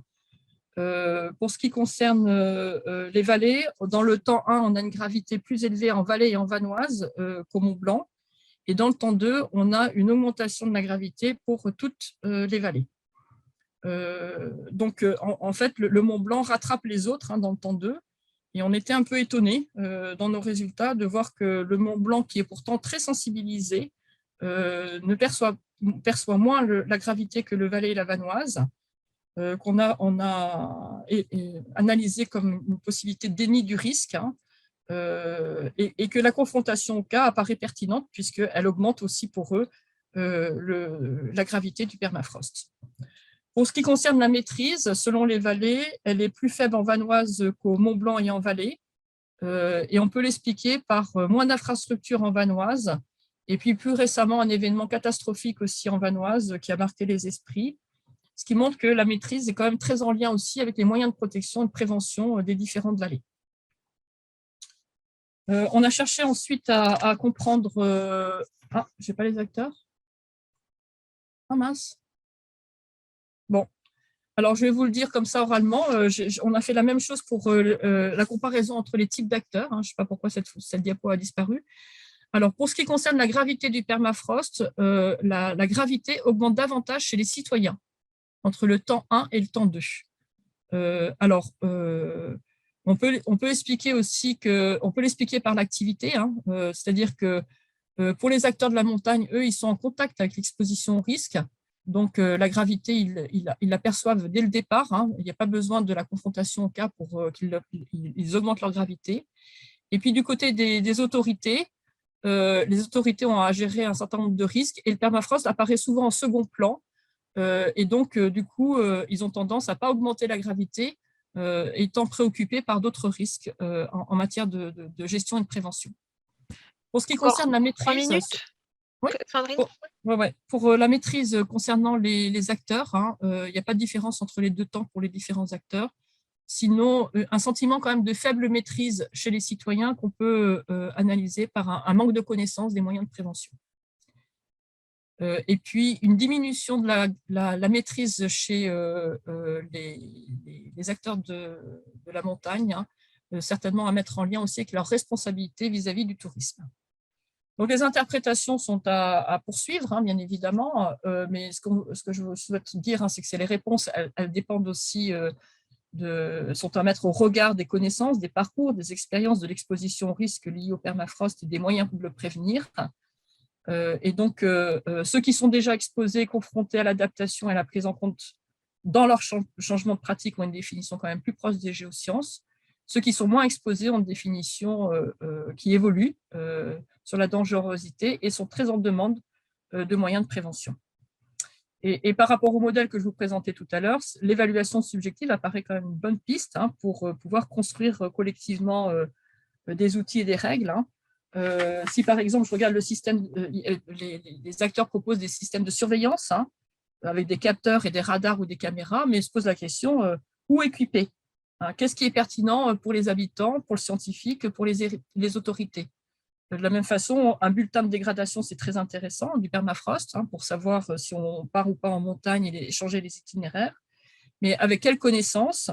Pour ce qui concerne les vallées, dans le temps 1, on a une gravité plus élevée en vallée et en vanoise qu'au Mont Blanc. Et dans le temps 2, on a une augmentation de la gravité pour toutes les vallées. Donc, en fait, le Mont Blanc rattrape les autres dans le temps 2. Et on était un peu étonnés dans nos résultats de voir que le Mont Blanc, qui est pourtant très sensibilisé, ne perçoit moins la gravité que le Valais et la Vanoise, qu'on a analysé comme une possibilité de déni du risque, et que la confrontation au cas apparaît pertinente puisqu'elle augmente aussi pour eux la gravité du permafrost. Pour ce qui concerne la maîtrise, selon les vallées, elle est plus faible en Vanoise qu'au Mont Blanc et en Valais. Et on peut l'expliquer par moins d'infrastructures en Vanoise, et puis plus récemment un événement catastrophique aussi en Vanoise qui a marqué les esprits, ce qui montre que la maîtrise est quand même très en lien aussi avec les moyens de protection et de prévention des différentes vallées. On a cherché ensuite à comprendre… je n'ai pas les acteurs. Ah mince. Bon, alors je vais vous le dire comme ça oralement. On a fait la même chose pour la comparaison entre les types d'acteurs. Je ne sais pas pourquoi cette diapo a disparu. Alors, pour ce qui concerne la gravité du permafrost, la gravité augmente davantage chez les citoyens entre le temps 1 et le temps 2. On peut expliquer aussi on peut l'expliquer par l'activité, c'est-à-dire que pour les acteurs de la montagne, eux, ils sont en contact avec l'exposition au risque. Donc, la gravité, ils l'aperçoivent dès le départ. Il n'y a pas besoin de la confrontation au cas pour qu'ils augmentent leur gravité. Et puis, du côté des autorités, les autorités ont à gérer un certain nombre de risques et le permafrost apparaît souvent en second plan. Et donc, du coup, ils ont tendance à ne pas augmenter la gravité, étant préoccupés par d'autres risques en matière de gestion et de prévention. Pour ce qui concerne la maîtrise… 3 minutes, oui, Sandrine. pour la maîtrise concernant les acteurs, il n'y a pas de différence entre les deux temps pour les différents acteurs. Sinon, un sentiment quand même de faible maîtrise chez les citoyens qu'on peut analyser par un manque de connaissance des moyens de prévention. Et puis, une diminution de la maîtrise chez les acteurs de la montagne, certainement à mettre en lien aussi avec leur responsabilité vis-à-vis du tourisme. Donc, les interprétations sont à poursuivre, bien évidemment, mais ce que je souhaite dire, c'est que les réponses, elles dépendent aussi, sont à mettre au regard des connaissances, des parcours, des expériences, de l'exposition au risque liée au permafrost et des moyens de le prévenir. Et donc, ceux qui sont déjà exposés, confrontés à l'adaptation et à la prise en compte dans leur changement de pratique ont une définition quand même plus proche des géosciences. Ceux qui sont moins exposés ont une définition qui évolue sur la dangerosité et sont très en demande de moyens de prévention. Et par rapport au modèle que je vous présentais tout à l'heure, l'évaluation subjective apparaît quand même une bonne piste pour pouvoir construire collectivement des outils et des règles. Si par exemple, je regarde le système, les acteurs proposent des systèmes de surveillance avec des capteurs et des radars ou des caméras, mais se pose la question, où équiper ? Qu'est-ce qui est pertinent pour les habitants, pour le scientifique, pour les autorités ? De la même façon, un bulletin de dégradation, c'est très intéressant, du permafrost, pour savoir si on part ou pas en montagne et changer les itinéraires. Mais avec quelles connaissances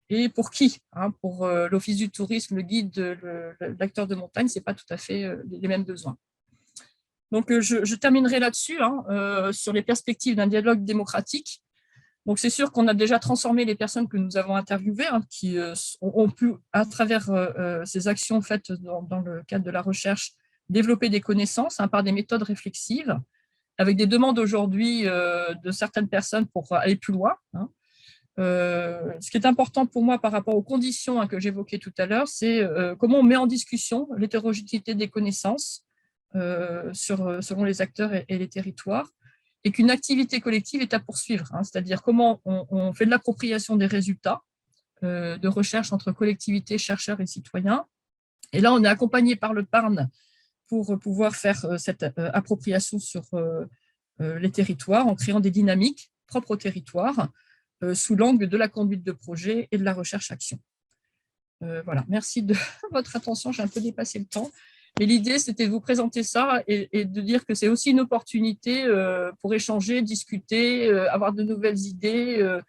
et pour qui ? Pour l'Office du tourisme, le guide, l'acteur de montagne, ce n'est pas tout à fait les mêmes besoins. Donc, je terminerai là-dessus, sur les perspectives d'un dialogue démocratique. Donc, c'est sûr qu'on a déjà transformé les personnes que nous avons interviewées, qui ont pu, à travers ces actions faites dans le cadre de la recherche, développer des connaissances par des méthodes réflexives, avec des demandes aujourd'hui de certaines personnes pour aller plus loin. Ce qui est important pour moi par rapport aux conditions que j'évoquais tout à l'heure, c'est comment on met en discussion l'hétérogénéité des connaissances selon les acteurs et les territoires, et qu'une activité collective est à poursuivre, c'est-à-dire comment on fait de l'appropriation des résultats de recherche entre collectivités, chercheurs et citoyens. Et là, on est accompagné par le PARN pour pouvoir faire cette appropriation sur les territoires en créant des dynamiques propres au territoire sous l'angle de la conduite de projet et de la recherche-action. Voilà, merci de votre attention, j'ai un peu dépassé le temps. Mais l'idée, c'était de vous présenter ça et de dire que c'est aussi une opportunité pour échanger, discuter, avoir de nouvelles idées,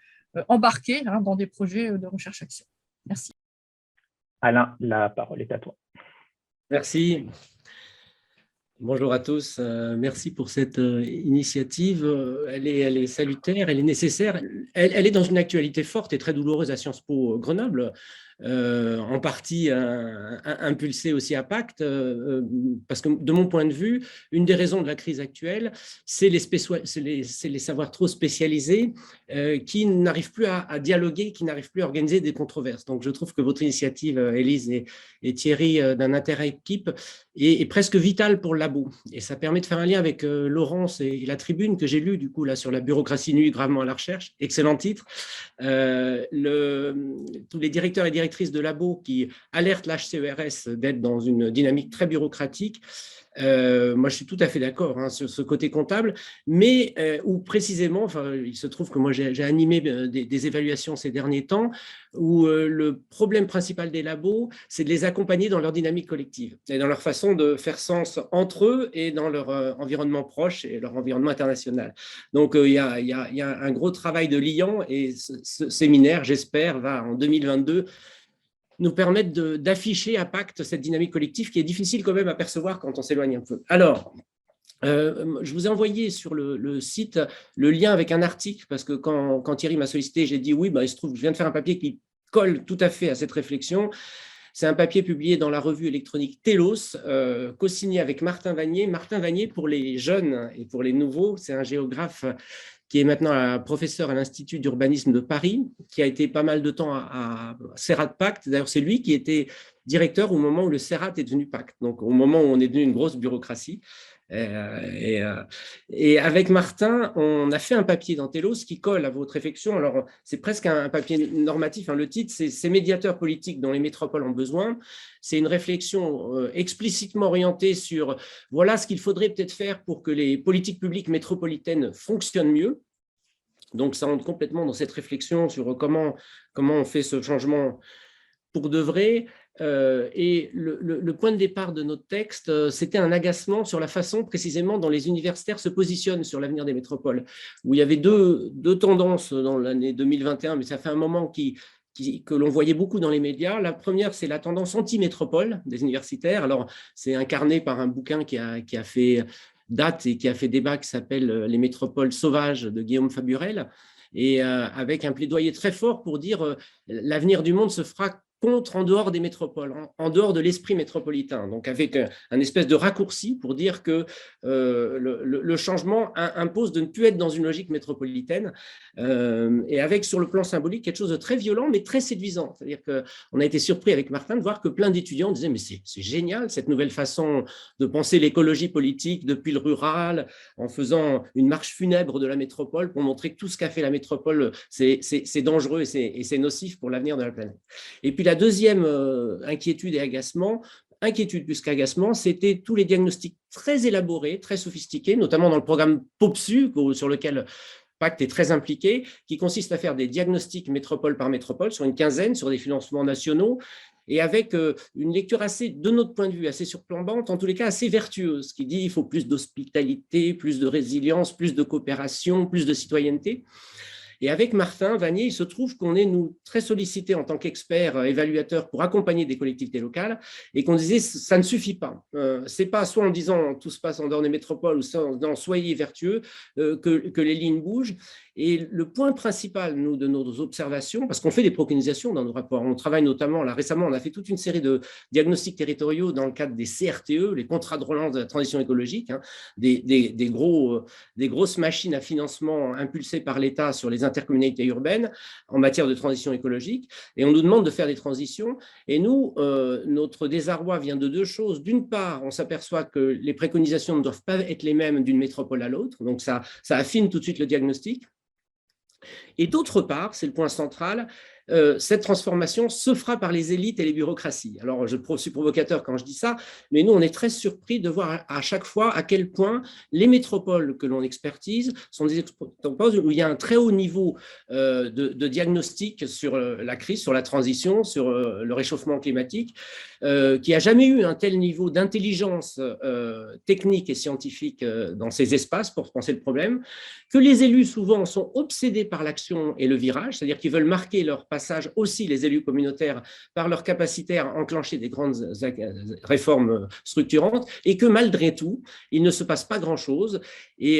embarquer dans des projets de recherche-action. Merci. Alain, la parole est à toi. Merci. Bonjour à tous, merci pour cette initiative. Elle est salutaire, elle est nécessaire. Elle est dans une actualité forte et très douloureuse à Sciences Po Grenoble, en partie impulsée aussi à Pacte, parce que de mon point de vue, une des raisons de la crise actuelle, c'est les savoirs trop spécialisés qui n'arrivent plus à dialoguer, qui n'arrivent plus à organiser des controverses. Donc je trouve que votre initiative, Élise et Thierry, d'un intérêt équipe, est presque vitale pour le labo. Et ça permet de faire un lien avec Laurence et la tribune que j'ai lue du coup là sur la bureaucratie nuit gravement à la recherche. Excellent titre. Tous les directeurs et directrices de labo qui alertent l'HCERS d'être dans une dynamique très bureaucratique. Moi, je suis tout à fait d'accord sur ce côté comptable, mais où précisément, enfin, il se trouve que moi, j'ai animé des évaluations ces derniers temps, où le problème principal des labos, c'est de les accompagner dans leur dynamique collective et dans leur façon de faire sens entre eux et dans leur environnement proche et leur environnement international. Donc, il y a un gros travail de liant et ce séminaire, j'espère, va en 2022 nous permettre d'afficher à Pacte cette dynamique collective qui est difficile quand même à percevoir quand on s'éloigne un peu. Alors, je vous ai envoyé sur le site le lien avec un article, parce que quand Thierry m'a sollicité, j'ai dit oui, il se trouve que je viens de faire un papier qui colle tout à fait à cette réflexion. C'est un papier publié dans la revue électronique Telos, co-signé avec Martin Vanier. Martin Vanier, pour les jeunes et pour les nouveaux, c'est un géographe qui est maintenant professeur à l'Institut d'urbanisme de Paris, qui a été pas mal de temps à Serrat Pacte. D'ailleurs, c'est lui qui était directeur au moment où le Serrat est devenu Pacte, donc au moment où on est devenu une grosse bureaucratie. Et avec Martin, on a fait un papier dans Telos qui colle à votre réflexion. Alors, c'est presque un papier normatif. Le titre, c'est « Ces médiateurs politiques dont les métropoles ont besoin ». C'est une réflexion explicitement orientée sur voilà ce qu'il faudrait peut-être faire pour que les politiques publiques métropolitaines fonctionnent mieux. Donc, ça rentre complètement dans cette réflexion sur comment on fait ce changement pour de vrai. Et le point de départ de notre texte, c'était un agacement sur la façon précisément dont les universitaires se positionnent sur l'avenir des métropoles, où il y avait deux tendances dans l'année 2021, mais ça fait un moment que l'on voyait beaucoup dans les médias. La première, c'est la tendance anti-métropole des universitaires. Alors, c'est incarné par un bouquin qui a fait date et qui a fait débat, qui s'appelle « Les métropoles sauvages » de Guillaume Faburel, et avec un plaidoyer très fort pour dire l'avenir du monde se fera en dehors des métropoles, en dehors de l'esprit métropolitain, donc avec un espèce de raccourci pour dire que le changement impose de ne plus être dans une logique métropolitaine, et avec sur le plan symbolique quelque chose de très violent mais très séduisant. C'est-à-dire qu'on a été surpris avec Martin de voir que plein d'étudiants disaient mais c'est génial cette nouvelle façon de penser l'écologie politique depuis le rural, en faisant une marche funèbre de la métropole pour montrer que tout ce qu'a fait la métropole c'est dangereux et c'est nocif pour l'avenir de la planète. Et puis la deuxième inquiétude et agacement, inquiétude plus qu'agacement, c'était tous les diagnostics très élaborés, très sophistiqués, notamment dans le programme POPSU, sur lequel Pacte est très impliqué, qui consiste à faire des diagnostics métropole par métropole sur une quinzaine, sur des financements nationaux, et avec une lecture assez, de notre point de vue, assez surplombante, en tous les cas assez vertueuse, qui dit qu'il faut plus d'hospitalité, plus de résilience, plus de coopération, plus de citoyenneté. Et avec Martin Vanier, il se trouve qu'on est, nous, très sollicités en tant qu'experts évaluateurs pour accompagner des collectivités locales et qu'on disait ça ne suffit pas. C'est pas soit en disant tout se passe en dehors des métropoles ou soit en disant soyez vertueux que les lignes bougent. Et le point principal, nous, de nos observations, parce qu'on fait des préconisations dans nos rapports, on travaille notamment, là récemment, on a fait toute une série de diagnostics territoriaux dans le cadre des CRTE, les contrats de relance de la transition écologique, des grosses machines à financement impulsées par l'État sur les intercommunalités urbaines en matière de transition écologique. Et on nous demande de faire des transitions. Et nous, notre désarroi vient de deux choses. D'une part, on s'aperçoit que les préconisations ne doivent pas être les mêmes d'une métropole à l'autre. Donc, ça affine tout de suite le diagnostic. Et d'autre part, c'est le point central, cette transformation se fera par les élites et les bureaucraties. Alors, je suis provocateur quand je dis ça, mais nous, on est très surpris de voir à chaque fois à quel point les métropoles que l'on expertise sont des métropoles où il y a un très haut niveau de diagnostic sur la crise, sur la transition, sur le réchauffement climatique, qui n'a jamais eu un tel niveau d'intelligence technique et scientifique dans ces espaces pour penser le problème, que les élus souvent sont obsédés par l'action et le virage, c'est-à-dire qu'ils veulent marquer leur passage aussi les élus communautaires par leur capacité à enclencher des grandes réformes structurantes, et que malgré tout, il ne se passe pas grand-chose. Et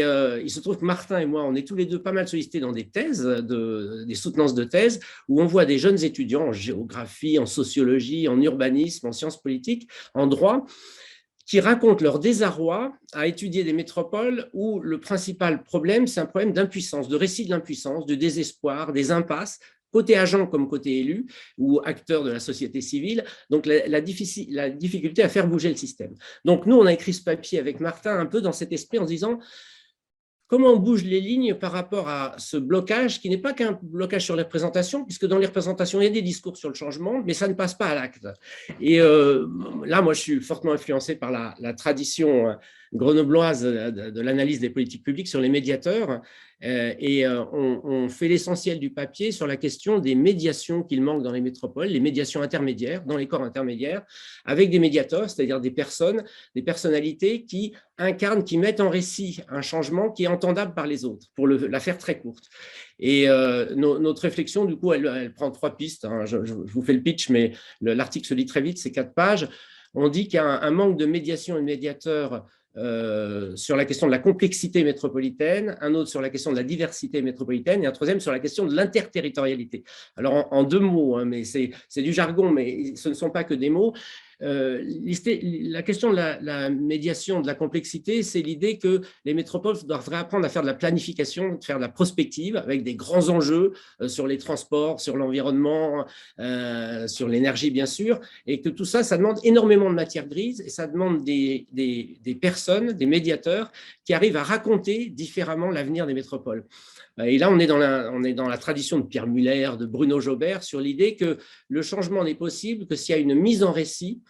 il se trouve que Martin et moi, on est tous les deux pas mal sollicités dans des thèses, des soutenances de thèses, où on voit des jeunes étudiants en géographie, en sociologie, en urbanisme, en sciences politiques, en droit, qui racontent leur désarroi à étudier des métropoles où le principal problème, c'est un problème d'impuissance, de récit de l'impuissance, de désespoir, des impasses, côté agent comme côté élu ou acteur de la société civile, donc la difficulté à faire bouger le système. Donc nous, on a écrit ce papier avec Martin un peu dans cet esprit en se disant comment on bouge les lignes par rapport à ce blocage qui n'est pas qu'un blocage sur les représentations, puisque dans les représentations, il y a des discours sur le changement, mais ça ne passe pas à l'acte. Et là, moi, je suis fortement influencé par la tradition grenobloise de l'analyse des politiques publiques sur les médiateurs. Et on fait l'essentiel du papier sur la question des médiations qu'il manque dans les métropoles, les médiations intermédiaires, dans les corps intermédiaires, avec des médiateurs, c'est-à-dire des personnes, des personnalités qui incarnent, qui mettent en récit un changement qui est entendable par les autres, pour la faire très courte. Et notre réflexion, du coup, elle prend 3 pistes. Hein. Je vous fais le pitch, mais l'article se lit très vite, c'est 4 pages. On dit qu'il y a un manque de médiation et de médiateurs sur la question de la complexité métropolitaine, un autre sur la question de la diversité métropolitaine et un troisième sur la question de l'interterritorialité. Alors, en 2 mots, hein, mais c'est du jargon, mais ce ne sont pas que des mots. La question de la médiation, de la complexité, c'est l'idée que les métropoles doivent apprendre à faire de la planification, de faire de la prospective avec des grands enjeux sur les transports, sur l'environnement, sur l'énergie bien sûr, et que tout ça, ça demande énormément de matière grise et ça demande des personnes, des médiateurs qui arrivent à raconter différemment l'avenir des métropoles. Et là, on est dans la tradition de Pierre Muller, de Bruno Jobert, sur l'idée que le changement n'est possible que s'il y a une mise en récit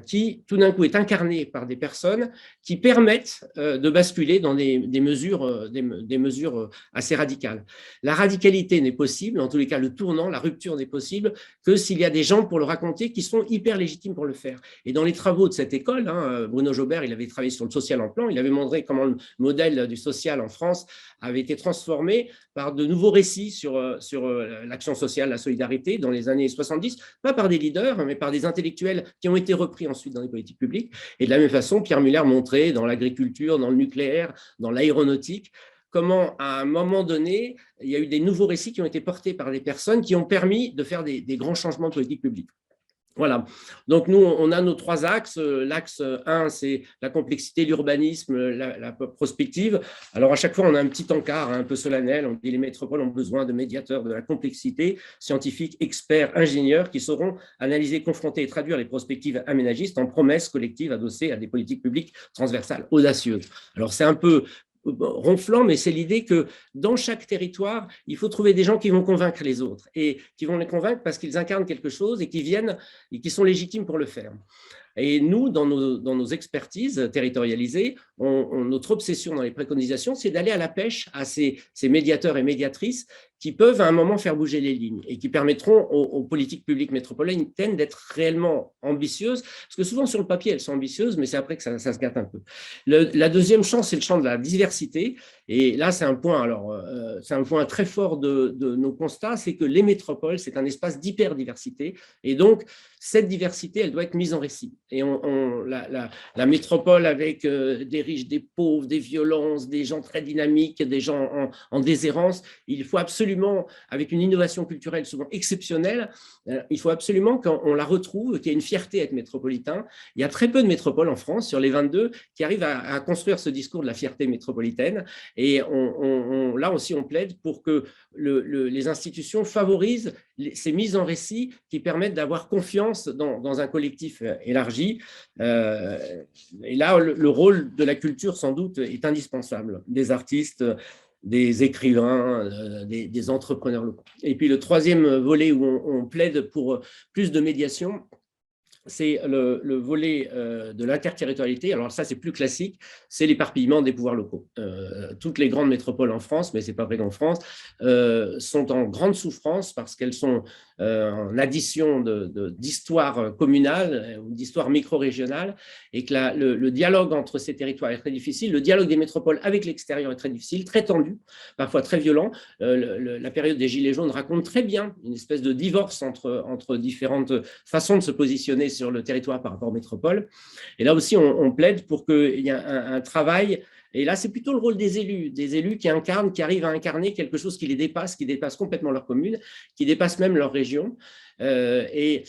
qui, tout d'un coup, est incarnée par des personnes qui permettent de basculer dans des mesures assez radicales. La radicalité n'est possible, en tous les cas, le tournant, la rupture n'est possible que s'il y a des gens pour le raconter qui sont hyper légitimes pour le faire. Et dans les travaux de cette école, hein, Bruno Jobert, il avait travaillé sur le social en plan, il avait montré comment le modèle du social en France avait été transformé par de nouveaux récits sur l'action sociale, la solidarité dans les années 70, pas par des leaders, mais par des intellectuels qui ont été repris ensuite dans les politiques publiques. Et de la même façon, Pierre Muller montrait dans l'agriculture, dans le nucléaire, dans l'aéronautique, comment à un moment donné, il y a eu des nouveaux récits qui ont été portés par des personnes qui ont permis de faire des grands changements de politique publique. Voilà, donc nous, on a nos 3 axes. L'axe 1, c'est la complexité, l'urbanisme, la prospective. Alors, à chaque fois, on a un petit encart un peu solennel. On dit les métropoles ont besoin de médiateurs de la complexité, scientifiques, experts, ingénieurs, qui sauront analyser, confronter et traduire les prospectives aménagistes en promesses collectives adossées à des politiques publiques transversales, audacieuses. Alors, c'est un peu ronflant, mais c'est l'idée que dans chaque territoire, il faut trouver des gens qui vont convaincre les autres et qui vont les convaincre parce qu'ils incarnent quelque chose et qui viennent et qui sont légitimes pour le faire. Et nous, dans nos expertises territorialisées, notre obsession dans les préconisations, c'est d'aller à la pêche à ces médiateurs et médiatrices qui peuvent à un moment faire bouger les lignes et qui permettront aux politiques publiques métropolitaines d'être réellement ambitieuses, parce que souvent sur le papier, elles sont ambitieuses, mais c'est après que ça se gâte un peu. La deuxième champ, c'est le champ de la diversité, et là, c'est un point très fort de nos constats, c'est que les métropoles, c'est un espace d'hyperdiversité, et donc, cette diversité, elle doit être mise en récit. Et la métropole avec des riches, des pauvres, des violences, des gens très dynamiques, des gens en déshérence, il faut absolument, avec une innovation culturelle souvent exceptionnelle, il faut absolument qu'on la retrouve, qu'il y ait une fierté à être métropolitain. Il y a très peu de métropoles en France, sur les 22, qui arrivent à construire ce discours de la fierté métropolitaine. Et là aussi, on plaide pour que les institutions favorisent ces mises en récit qui permettent d'avoir confiance dans un collectif élargi. Et là, le rôle de la culture, sans doute, est indispensable. Des artistes, des écrivains, des entrepreneurs locaux. Et puis le troisième volet où on plaide pour plus de médiation, c'est le volet de l'interterritorialité. Alors ça, c'est plus classique, c'est l'éparpillement des pouvoirs locaux. Toutes les grandes métropoles en France, mais ce n'est pas vrai qu'en France, sont en grande souffrance parce qu'elles sont en addition d'histoires communales ou d'histoires micro-régionales, et que le dialogue entre ces territoires est très difficile. Le dialogue des métropoles avec l'extérieur est très difficile, très tendu, parfois très violent. La période des Gilets jaunes raconte très bien une espèce de divorce entre différentes façons de se positionner sur le territoire par rapport aux métropoles. Et là aussi, on plaide pour qu'il y ait un travail. Et là, c'est plutôt le rôle des élus qui incarnent, qui arrivent à incarner quelque chose qui les dépasse, qui dépasse complètement leur commune, qui dépasse même leur région. Et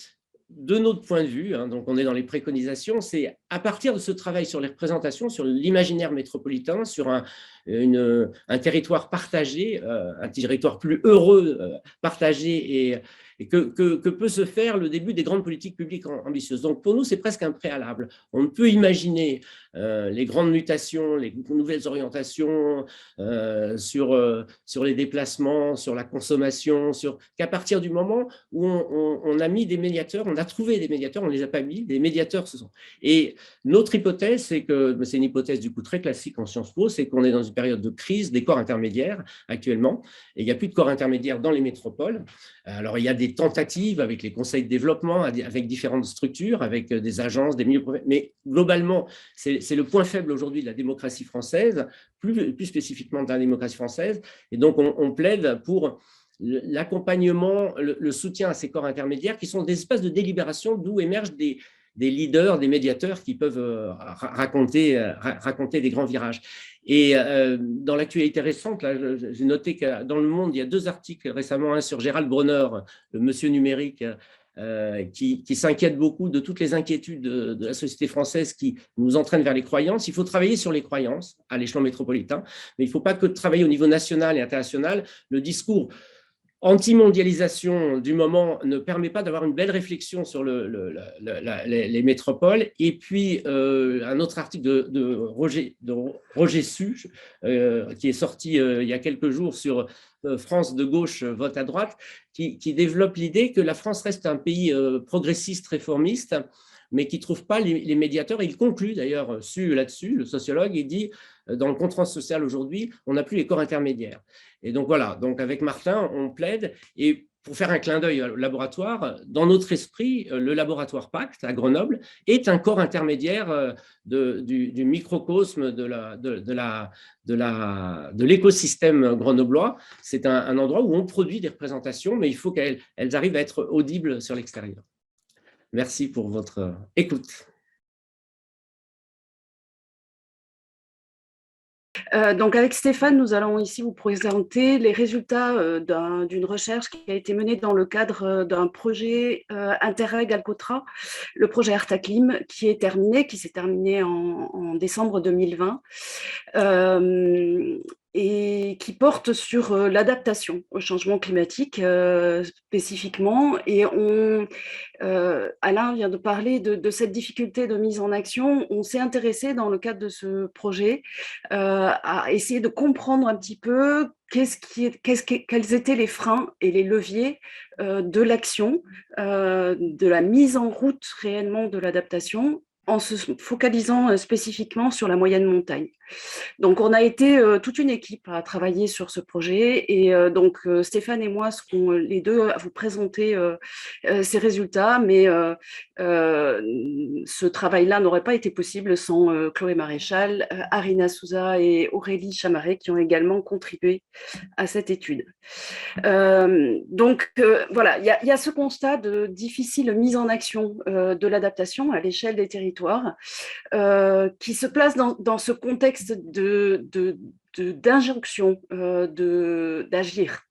de notre point de vue, donc on est dans les préconisations, c'est à partir de ce travail sur les représentations, sur l'imaginaire métropolitain, sur un territoire partagé, un territoire plus heureux, partagé, et que peut se faire le début des grandes politiques publiques ambitieuses. Donc pour nous, c'est presque un préalable. On ne peut imaginer les grandes mutations, les nouvelles orientations sur les déplacements, sur la consommation, qu'à partir du moment où on a mis des médiateurs, on a trouvé des médiateurs, on ne les a pas mis, des médiateurs ce sont. Et notre hypothèse, c'est une hypothèse du coup très classique en Sciences Po, c'est qu'on est dans une période de crise des corps intermédiaires actuellement, et il n'y a plus de corps intermédiaires dans les métropoles. Alors il y a des tentatives avec les conseils de développement, avec différentes structures, avec des agences, des milieux professionnels, mais globalement, c'est le point faible aujourd'hui de la démocratie française, plus spécifiquement de la démocratie française, et donc on plaide pour l'accompagnement, le soutien à ces corps intermédiaires qui sont des espaces de délibération d'où émergent des leaders, des médiateurs qui peuvent raconter des grands virages. Et dans l'actualité récente, j'ai noté que dans Le Monde, il y a 2 articles récemment, un sur Gérald Bronner, le monsieur numérique, qui s'inquiète beaucoup de toutes les inquiétudes de la société française qui nous entraînent vers les croyances. Il faut travailler sur les croyances à l'échelon métropolitain, mais il ne faut pas que travailler au niveau national et international. Le discours anti-mondialisation du moment ne permet pas d'avoir une belle réflexion sur les métropoles. Et puis, un autre article de Roger Su, qui est sorti il y a quelques jours sur France de gauche, vote à droite, qui développe l'idée que la France reste un pays progressiste, réformiste, mais qui ne trouve pas les médiateurs. Il conclut d'ailleurs là-dessus, le sociologue, il dit, dans le contrat social aujourd'hui, on n'a plus les corps intermédiaires. Et donc voilà, donc avec Martin, on plaide, et pour faire un clin d'œil au laboratoire, dans notre esprit, le laboratoire Pacte à Grenoble est un corps intermédiaire du microcosme de l'écosystème grenoblois. C'est un endroit où on produit des représentations, mais il faut qu'elles arrivent à être audibles sur l'extérieur. Merci pour votre écoute. Donc avec Stéphane, nous allons ici vous présenter les résultats d'une recherche qui a été menée dans le cadre d'un projet Interreg Alcotra, le projet Artaclim, qui s'est terminé en décembre 2020. Et qui porte sur l'adaptation au changement climatique spécifiquement. Et Alain vient de parler de cette difficulté de mise en action. On s'est intéressé dans le cadre de ce projet à essayer de comprendre un petit peu quels étaient les freins et les leviers de l'action, de la mise en route réellement de l'adaptation, en se focalisant spécifiquement sur la moyenne montagne. Donc, on a été toute une équipe à travailler sur ce projet, et donc Stéphane et moi serons les deux à vous présenter ces résultats, mais ce travail-là n'aurait pas été possible sans Chloé Maréchal, Arina Souza et Aurélie Chamaret, qui ont également contribué à cette étude. Donc, voilà, il y a ce constat de difficile mise en action de l'adaptation à l'échelle des territoires, qui se place dans ce contexte d'injonction d'agir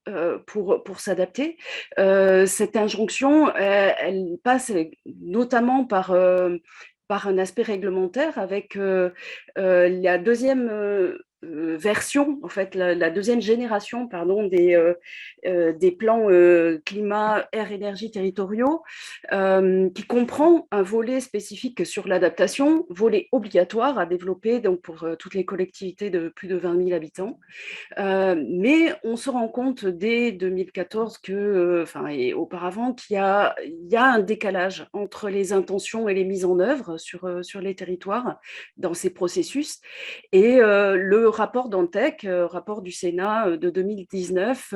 pour s'adapter. Cette injonction, elle passe notamment par un aspect réglementaire avec la deuxième version, en fait, la deuxième génération, pardon, des plans climat, air, énergie territoriaux, qui comprend un volet spécifique sur l'adaptation, volet obligatoire à développer donc pour toutes les collectivités de plus de 20 000 habitants. Mais on se rend compte dès 2014 et auparavant qu'il y a un décalage entre les intentions et les mises en œuvre sur les territoires dans ces processus. Et le rapport d'Antec, rapport du Sénat de 2019,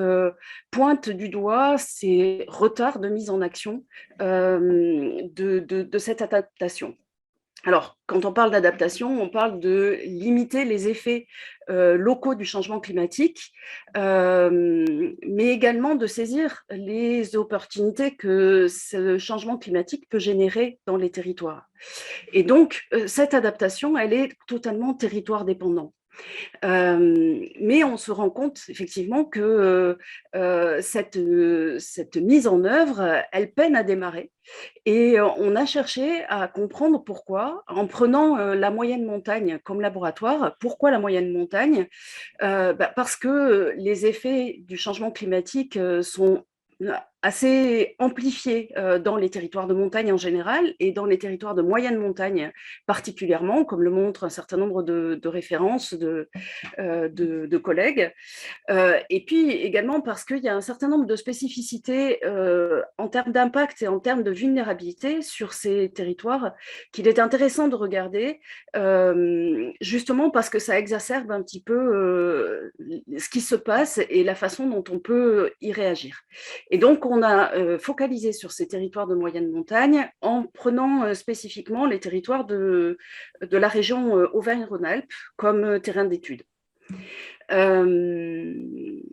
pointe du doigt ces retards de mise en action de cette adaptation. Alors, quand on parle d'adaptation, on parle de limiter les effets locaux du changement climatique, mais également de saisir les opportunités que ce changement climatique peut générer dans les territoires. Et donc, cette adaptation, elle est totalement territoire dépendante. Mais on se rend compte effectivement que cette mise en œuvre, elle peine à démarrer. Et on a cherché à comprendre pourquoi, en prenant la moyenne montagne comme laboratoire. Pourquoi la moyenne montagne ? Parce que les effets du changement climatique sont assez amplifiés dans les territoires de montagne en général et dans les territoires de moyenne montagne particulièrement, comme le montrent un certain nombre de références de collègues. Et puis également parce qu'il y a un certain nombre de spécificités en termes d'impact et en termes de vulnérabilité sur ces territoires qu'il est intéressant de regarder, justement parce que ça exacerbe un petit peu ce qui se passe et la façon dont on peut y réagir. Et donc, on a focalisé sur ces territoires de moyenne montagne en prenant spécifiquement les territoires de la région Auvergne-Rhône-Alpes comme terrain d'étude. Je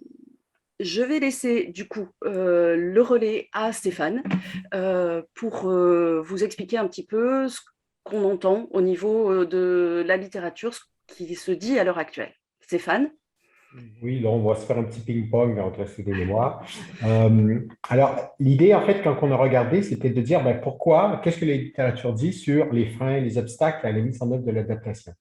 vais laisser du coup le relais à Stéphane pour vous expliquer un petit peu ce qu'on entend au niveau de la littérature, ce qui se dit à l'heure actuelle. Stéphane ? Oui, là, on va se faire un petit ping-pong entre ces deux mémoires. Alors, l'idée, en fait, quand on a regardé, c'était de dire pourquoi, qu'est-ce que la littérature dit sur les freins, les obstacles à la mise en œuvre de l'adaptation.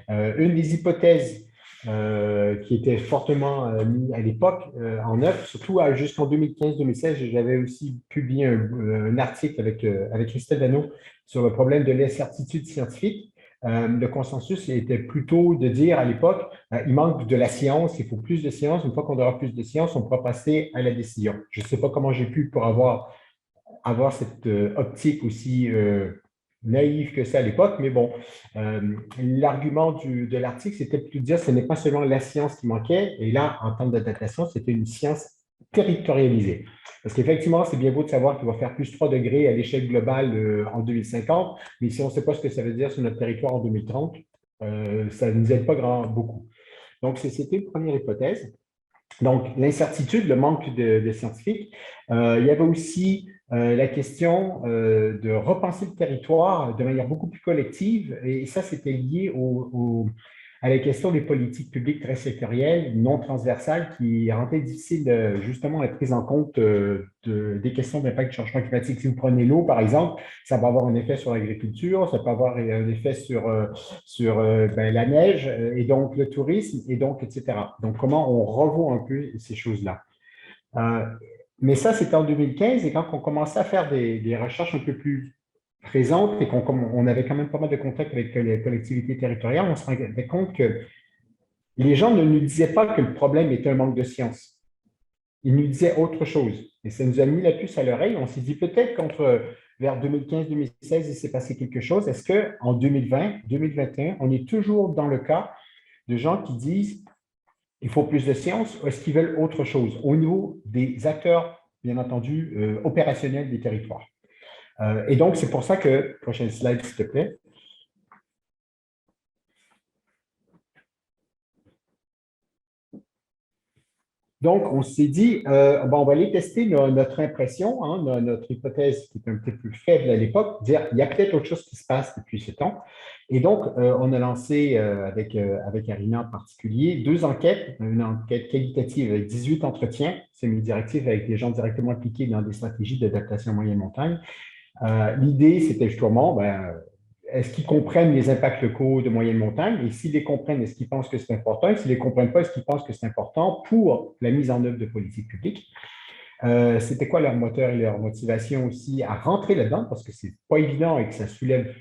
Une des hypothèses qui était fortement mise à l'époque en œuvre, surtout jusqu'en 2015-2016, j'avais aussi publié un article avec Christelle Dano sur le problème de l'incertitude scientifique. Le consensus était plutôt de dire à l'époque, il manque de la science, il faut plus de science. Une fois qu'on aura plus de science, on pourra passer à la décision. Je ne sais pas comment j'ai pu pour avoir cette optique aussi naïve que ça à l'époque, mais bon, l'argument de l'article, c'était plutôt de dire que ce n'est pas seulement la science qui manquait, et là, en termes d'adaptation, c'était une science territorialisée. Parce qu'effectivement, c'est bien beau de savoir qu'il va faire plus 3 degrés à l'échelle globale en 2050, mais si on ne sait pas ce que ça veut dire sur notre territoire en 2030, ça ne nous aide pas beaucoup. Donc, c'était une première hypothèse. Donc, l'incertitude, le manque de scientifiques. Il y avait aussi la question de repenser le territoire de manière beaucoup plus collective, et ça, c'était lié à la question des politiques publiques très sectorielles, non transversales, qui rendaient difficile justement la prise en compte des questions d'impact du changement climatique. Si vous prenez l'eau, par exemple, ça va avoir un effet sur l'agriculture, ça peut avoir un effet sur la neige, et donc le tourisme, et donc, etc. Donc, comment on revoit un peu ces choses-là. Mais ça, c'était en 2015, et quand on commençait à faire des recherches un peu plus présente et qu'on avait quand même pas mal de contacts avec les collectivités territoriales, on se rendait compte que les gens ne nous disaient pas que le problème était un manque de science. Ils nous disaient autre chose. Et ça nous a mis la puce à l'oreille. On s'est dit peut-être vers 2015-2016, il s'est passé quelque chose. Est-ce qu'en 2020, 2021, on est toujours dans le cas de gens qui disent il faut plus de science ou est-ce qu'ils veulent autre chose au niveau des acteurs, bien entendu, opérationnels des territoires? Et donc, c'est pour ça que, prochaine slide, s'il te plaît. Donc, on s'est dit, on va aller tester notre impression, notre hypothèse qui est un petit peu plus faible à l'époque, dire il y a peut-être autre chose qui se passe depuis ce temps. Et donc, on a lancé avec Arina en particulier 2 enquêtes, une enquête qualitative avec 18 entretiens semi-directifs avec des gens directement impliqués dans des stratégies d'adaptation moyenne montagne. L'idée, c'était justement est-ce qu'ils comprennent les impacts locaux de moyenne montagne? Et s'ils les comprennent, est-ce qu'ils pensent que c'est important? Et s'ils ne les comprennent pas, est-ce qu'ils pensent que c'est important pour la mise en œuvre de politiques publiques? C'était quoi leur moteur et leur motivation aussi à rentrer là-dedans? Parce que c'est pas évident et que ça soulève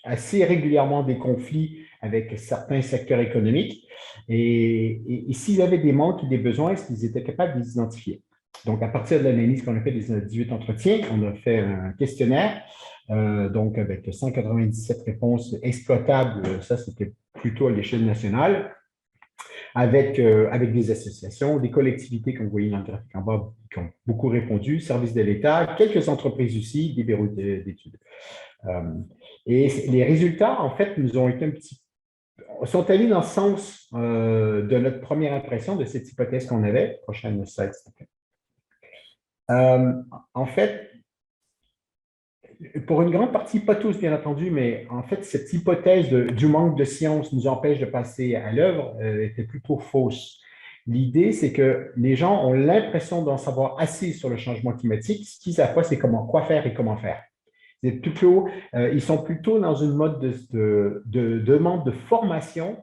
assez régulièrement des conflits avec certains secteurs économiques. Et s'ils avaient des manques et des besoins, est-ce qu'ils étaient capables de les identifier? Donc, à partir de l'analyse qu'on a fait des 18 entretiens, on a fait un questionnaire, donc avec 197 réponses exploitables, ça c'était plutôt à l'échelle nationale, avec des associations, des collectivités, comme vous voyez dans le graphique en bas, qui ont beaucoup répondu, services de l'État, quelques entreprises aussi, des bureaux d'études. Et les résultats, en fait, nous ont été sont allés dans le sens de notre première impression de cette hypothèse qu'on avait. Prochaine slide, s'il vous plaît. En fait, pour une grande partie, pas tous bien entendu, mais en fait, cette hypothèse du manque de science nous empêche de passer à l'œuvre était plutôt fausse. L'idée, c'est que les gens ont l'impression d'en savoir assez sur le changement climatique. Ce qu'ils savent pas, c'est quoi faire et comment faire. Ils sont plutôt dans une mode de demande de formation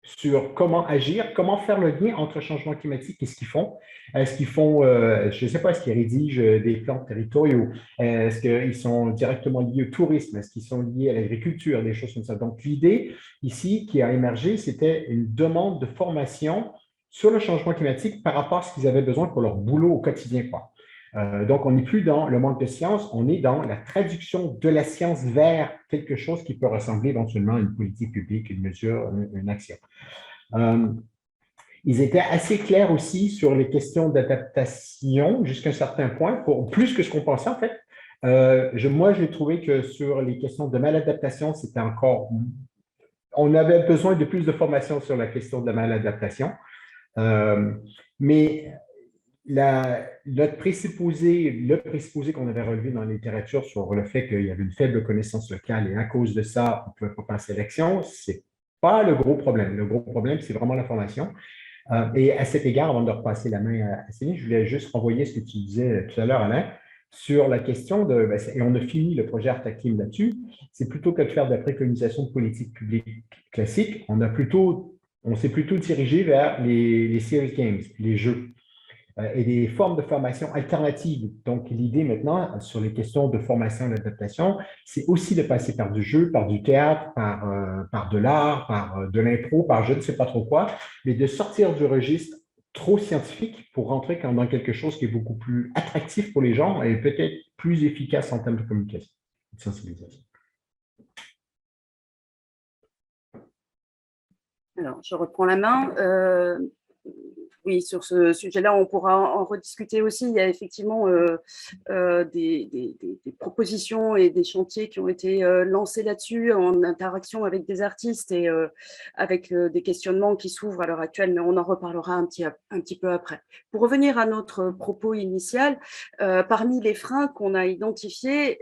sur comment agir, comment faire le lien entre le changement climatique et ce qu'ils font. Est-ce qu'ils font, je ne sais pas, est-ce qu'ils rédigent des plans territoriaux? Est-ce qu'ils sont directement liés au tourisme? Est-ce qu'ils sont liés à l'agriculture? Des choses comme ça. Donc, l'idée ici qui a émergé, c'était une demande de formation sur le changement climatique par rapport à ce qu'ils avaient besoin pour leur boulot au quotidien, quoi. Donc, on n'est plus dans le manque de science, on est dans la traduction de la science vers quelque chose qui peut ressembler éventuellement à une politique publique, une mesure, une action. Ils étaient assez clairs aussi sur les questions d'adaptation jusqu'à un certain point, plus que ce qu'on pensait en fait. Moi, j'ai trouvé que sur les questions de maladaptation, c'était encore… On avait besoin de plus de formation sur la question de la maladaptation. Mais le présupposé qu'on avait relevé dans la littérature sur le fait qu'il y avait une faible connaissance locale et à cause de ça, on ne pouvait pas passer à l'action, ce n'est pas le gros problème. Le gros problème, c'est vraiment la formation. Et à cet égard, avant de repasser la main à Céline, je voulais juste renvoyer ce que tu disais tout à l'heure, Alain, sur la question et on a fini le projet Artaclim là-dessus, c'est plutôt que de faire de la préconisation de politique publique classique, on s'est plutôt dirigé vers les serious games, les jeux. Et des formes de formation alternatives. Donc, l'idée maintenant, sur les questions de formation et d'adaptation, c'est aussi de passer par du jeu, par du théâtre, par de l'art, par de l'impro, par je ne sais pas trop quoi, mais de sortir du registre trop scientifique pour rentrer dans quelque chose qui est beaucoup plus attractif pour les gens et peut-être plus efficace en termes de communication, de sensibilisation. Alors, je reprends la main. Oui, sur ce sujet-là, on pourra en rediscuter aussi. Il y a effectivement des propositions et des chantiers qui ont été lancés là-dessus en interaction avec des artistes et avec des questionnements qui s'ouvrent à l'heure actuelle, mais on en reparlera un petit peu après. Pour revenir à notre propos initial, parmi les freins qu'on a identifiés,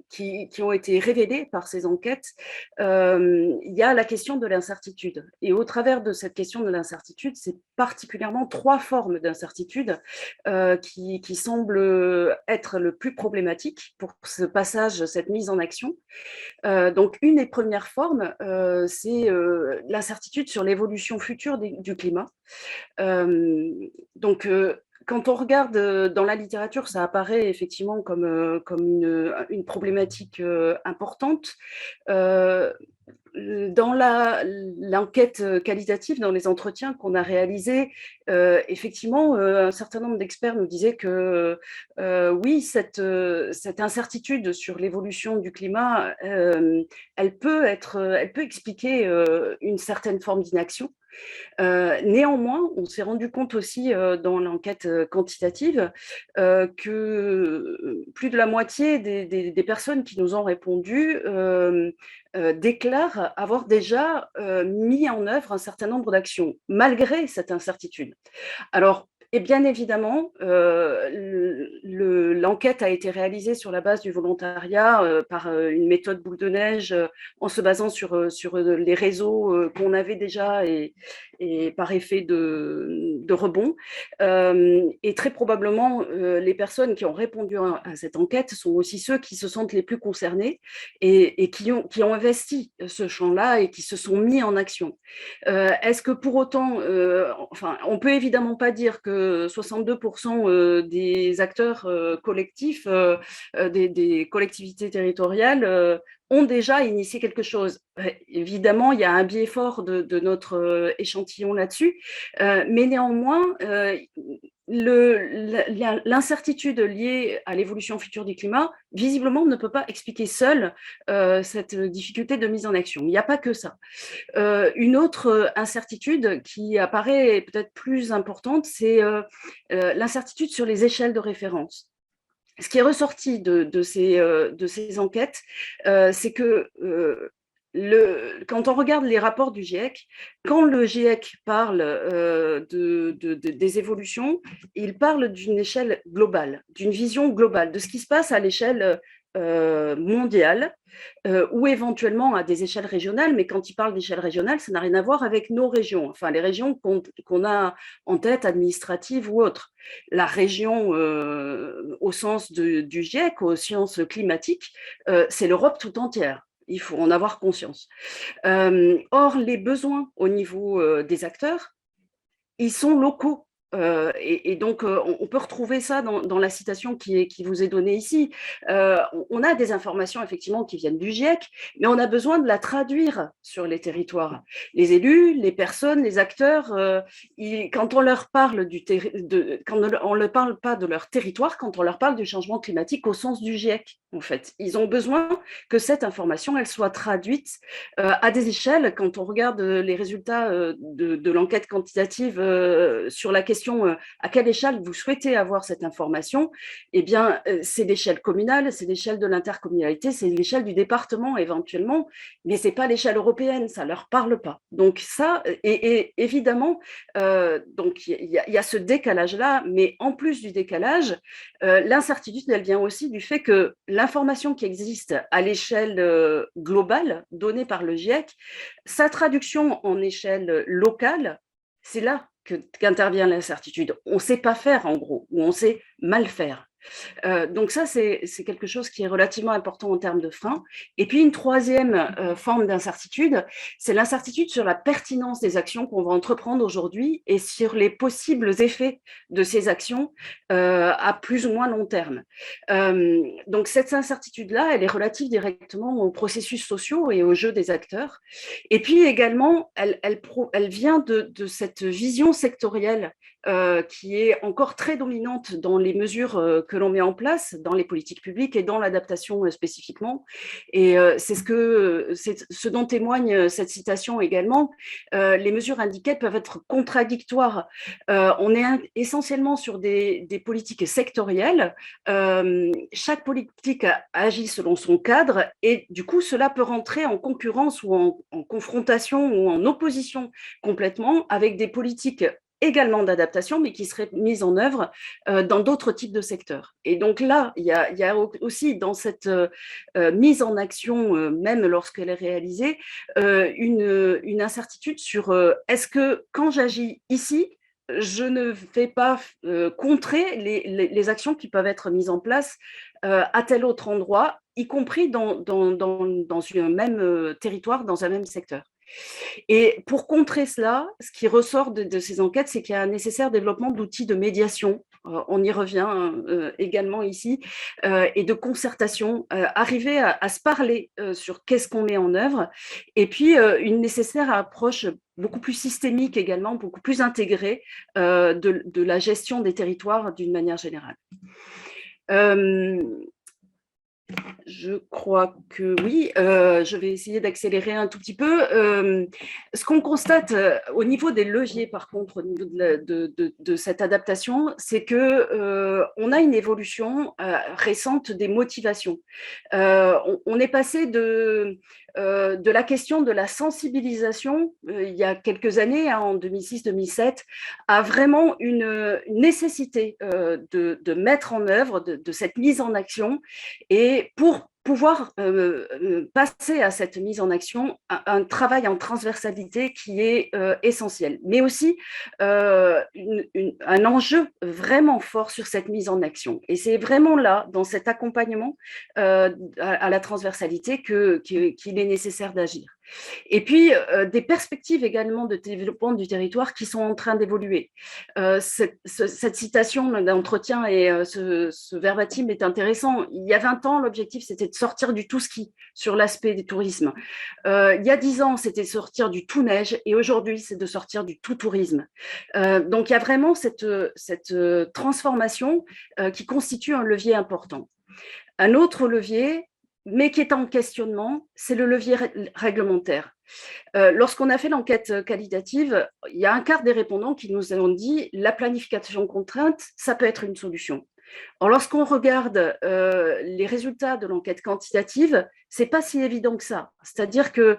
qui ont été révélés par ces enquêtes, il y a la question de l'incertitude. Et au travers de cette question de l'incertitude, c'est particulièrement 3 formes d'incertitude qui semblent être le plus problématique pour ce passage, cette mise en action. Donc, une des premières formes, c'est l'incertitude sur l'évolution future du climat. Quand on regarde dans la littérature, ça apparaît effectivement comme une problématique importante. Dans l'enquête qualitative, dans les entretiens qu'on a réalisés, effectivement, un certain nombre d'experts nous disaient que oui, cette incertitude sur l'évolution du climat, elle peut expliquer une certaine forme d'inaction. Néanmoins, on s'est rendu compte aussi dans l'enquête quantitative que plus de la moitié des personnes qui nous ont répondu déclarent avoir déjà mis en œuvre un certain nombre d'actions, malgré cette incertitude. Alors, Et bien évidemment, l'enquête a été réalisée sur la base du volontariat par une méthode boule de neige en se basant sur les réseaux qu'on avait déjà et par effet de rebond. Et très probablement, les personnes qui ont répondu à cette enquête sont aussi ceux qui se sentent les plus concernés et qui ont investi ce champ-là et qui se sont mis en action. Est-ce que pour autant, on peut évidemment pas dire que 62% des acteurs collectifs, des collectivités territoriales ont déjà initié quelque chose. Évidemment, il y a un biais fort de notre échantillon là-dessus, mais néanmoins, l'incertitude liée à l'évolution future du climat, visiblement, ne peut pas expliquer seule cette difficulté de mise en action. Il n'y a pas que ça. Une autre incertitude qui apparaît peut-être plus importante, c'est l'incertitude sur les échelles de référence. Ce qui est ressorti de ces enquêtes, c'est que quand on regarde les rapports du GIEC, quand le GIEC parle des évolutions, il parle d'une échelle globale, d'une vision globale de ce qui se passe à l'échelle mondiale ou éventuellement à des échelles régionales, mais quand il parle d'échelle régionale, ça n'a rien à voir avec nos régions, enfin les régions qu'on a en tête, administratives ou autres. La région au sens du GIEC, aux sciences climatiques, c'est l'Europe tout entière. Il faut en avoir conscience. Or, les besoins au niveau des acteurs, ils sont locaux. Et donc, on peut retrouver ça dans la citation qui vous est donnée ici. On a des informations, effectivement, qui viennent du GIEC, mais on a besoin de la traduire sur les territoires. Les élus, les personnes, les acteurs, quand on leur parle quand on ne parle pas de leur territoire, quand on leur parle du changement climatique au sens du GIEC, en fait. Ils ont besoin que cette information, elle soit traduite à des échelles. Quand on regarde les résultats de l'enquête quantitative sur la question à quelle échelle vous souhaitez avoir cette information, eh bien, c'est l'échelle communale, c'est l'échelle de l'intercommunalité, c'est l'échelle du département éventuellement, mais ce n'est pas l'échelle européenne, ça ne leur parle pas. Donc ça, et évidemment, donc il y a ce décalage-là, mais en plus du décalage, l'incertitude, elle vient aussi du fait que l'information qui existe à l'échelle globale, donnée par le GIEC, sa traduction en échelle locale, c'est là qu'intervient l'incertitude. On ne sait pas faire, en gros, ou on sait mal faire. Donc ça, c'est quelque chose qui est relativement important en termes de frein. Et puis une troisième forme d'incertitude, c'est l'incertitude sur la pertinence des actions qu'on va entreprendre aujourd'hui et sur les possibles effets de ces actions à plus ou moins long terme. Donc cette incertitude-là, elle est relative directement aux processus sociaux et aux jeux des acteurs. Et puis également, elle vient de cette vision sectorielle qui est encore très dominante dans les mesures que l'on met en place, dans les politiques publiques et dans l'adaptation spécifiquement. Et c'est ce dont témoigne cette citation également. Les mesures indiquées peuvent être contradictoires. On est essentiellement sur des politiques sectorielles. Chaque politique agit selon son cadre et du coup, cela peut rentrer en concurrence ou en confrontation ou en opposition complètement avec des politiques également d'adaptation, mais qui seraient mises en œuvre dans d'autres types de secteurs. Et donc là, il y a aussi dans cette mise en action, même lorsqu'elle est réalisée, une incertitude sur est-ce que quand j'agis ici, je ne vais pas contrer les actions qui peuvent être mises en place à tel autre endroit, y compris dans un même territoire, dans un même secteur. Et pour contrer cela, ce qui ressort de ces enquêtes, c'est qu'il y a un nécessaire développement d'outils de médiation, on y revient également ici, et de concertation, arriver à se parler sur qu'est-ce qu'on met en œuvre, et puis une nécessaire approche beaucoup plus systémique également, beaucoup plus intégrée de la gestion des territoires d'une manière générale. Je crois que oui. Je vais essayer d'accélérer un tout petit peu. Ce qu'on constate au niveau des leviers, par contre, au niveau de cette adaptation, c'est qu'on a une évolution récente des motivations. On est passé de la question de la sensibilisation, il y a quelques années, hein, en 2006-2007, a vraiment une nécessité de mettre en œuvre de cette mise en action, et pour pouvoir passer à cette mise en action, un travail en transversalité qui est essentiel, mais aussi un enjeu vraiment fort sur cette mise en action. Et c'est vraiment là, dans cet accompagnement à la transversalité, qu'il est nécessaire d'agir. Et puis, des perspectives également de développement du territoire qui sont en train d'évoluer. Cette citation d'entretien et ce verbatim est intéressant. Il y a 20 ans, l'objectif, c'était de sortir du tout ski sur l'aspect du tourisme. Il y a 10 ans, c'était de sortir du tout neige, et aujourd'hui, c'est de sortir du tout tourisme. Donc, il y a vraiment cette transformation qui constitue un levier important. Un autre levier, mais qui est en questionnement, c'est le levier réglementaire. Lorsqu'on a fait l'enquête qualitative, il y a un quart des répondants qui nous ont dit « la planification contrainte, ça peut être une solution ». Or, lorsqu'on regarde les résultats de l'enquête quantitative, c'est pas si évident que ça. C'est-à-dire que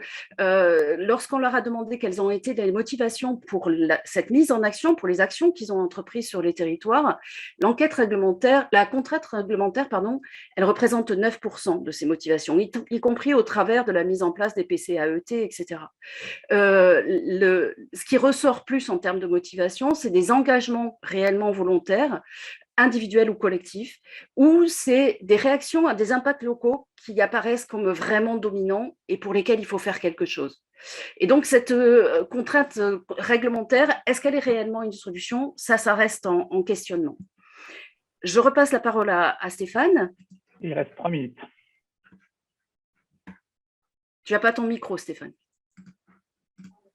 lorsqu'on leur a demandé quelles ont été les motivations pour cette mise en action, pour les actions qu'ils ont entreprises sur les territoires, la contrainte réglementaire, elle représente 9% de ces motivations, y compris au travers de la mise en place des PCAET, etc. Ce qui ressort plus en termes de motivation, c'est des engagements réellement volontaires, individuels ou collectifs, ou c'est des réactions à des impacts locaux qui apparaissent comme vraiment dominants et pour lesquels il faut faire quelque chose. Et donc, cette contrainte réglementaire, est-ce qu'elle est réellement une solution ? Ça reste en questionnement. Je repasse la parole à Stéphane. Il reste 3 minutes. Tu n'as pas ton micro, Stéphane.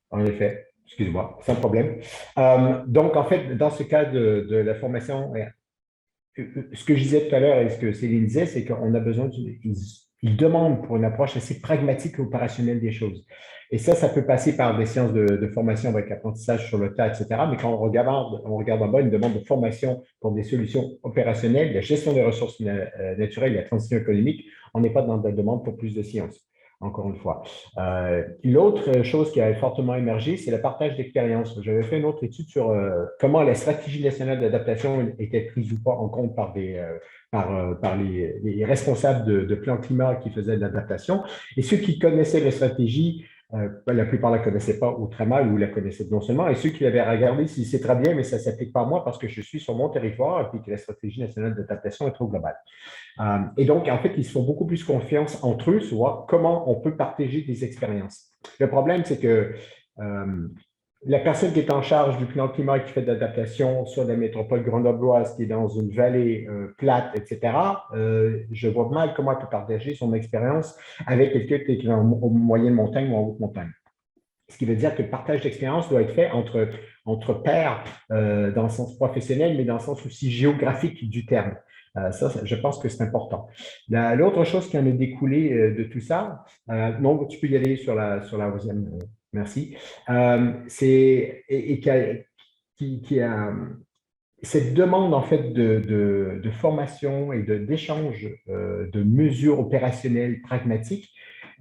En effet, excuse-moi, sans problème. Donc, en fait, dans ce cas de la formation, ce que je disais tout à l'heure et ce que Céline disait, c'est qu'on a besoin, ils demandent pour une approche assez pragmatique et opérationnelle des choses. Et ça peut passer par des séances de formation avec apprentissage sur le tas, etc. Mais quand on regarde en bas une demande de formation pour des solutions opérationnelles, la gestion des ressources naturelles et la transition économique, on n'est pas dans la demande pour plus de sciences. Encore une fois. L'autre chose qui a fortement émergé, c'est le partage d'expérience. J'avais fait une autre étude sur comment la stratégie nationale d'adaptation était prise ou pas en compte par les responsables de plan climat qui faisaient de l'adaptation. Et ceux qui connaissaient la stratégie, la plupart ne la connaissaient pas ou très mal, ou la connaissaient non seulement, et ceux qui l'avaient regardé, c'est très bien, mais ça ne s'applique pas à moi parce que je suis sur mon territoire et puis que la stratégie nationale d'adaptation est trop globale. Et donc, en fait, ils se font beaucoup plus confiance entre eux sur voir comment on peut partager des expériences. Le problème, c'est que la personne qui est en charge du plan climat et qui fait de l'adaptation sur la métropole grenobloise, qui est dans une vallée plate, etc., je vois mal comment elle peut partager son expérience avec quelqu'un qui est en moyenne montagne ou en haute montagne. Ce qui veut dire que le partage d'expérience doit être fait entre pairs dans le sens professionnel, mais dans le sens aussi géographique du terme. Ça, je pense que c'est important. L'autre chose qui en a découlé de tout ça, non, tu peux y aller sur la deuxième, merci, c'est cette demande en fait de formation et d'échange de mesures opérationnelles pragmatiques.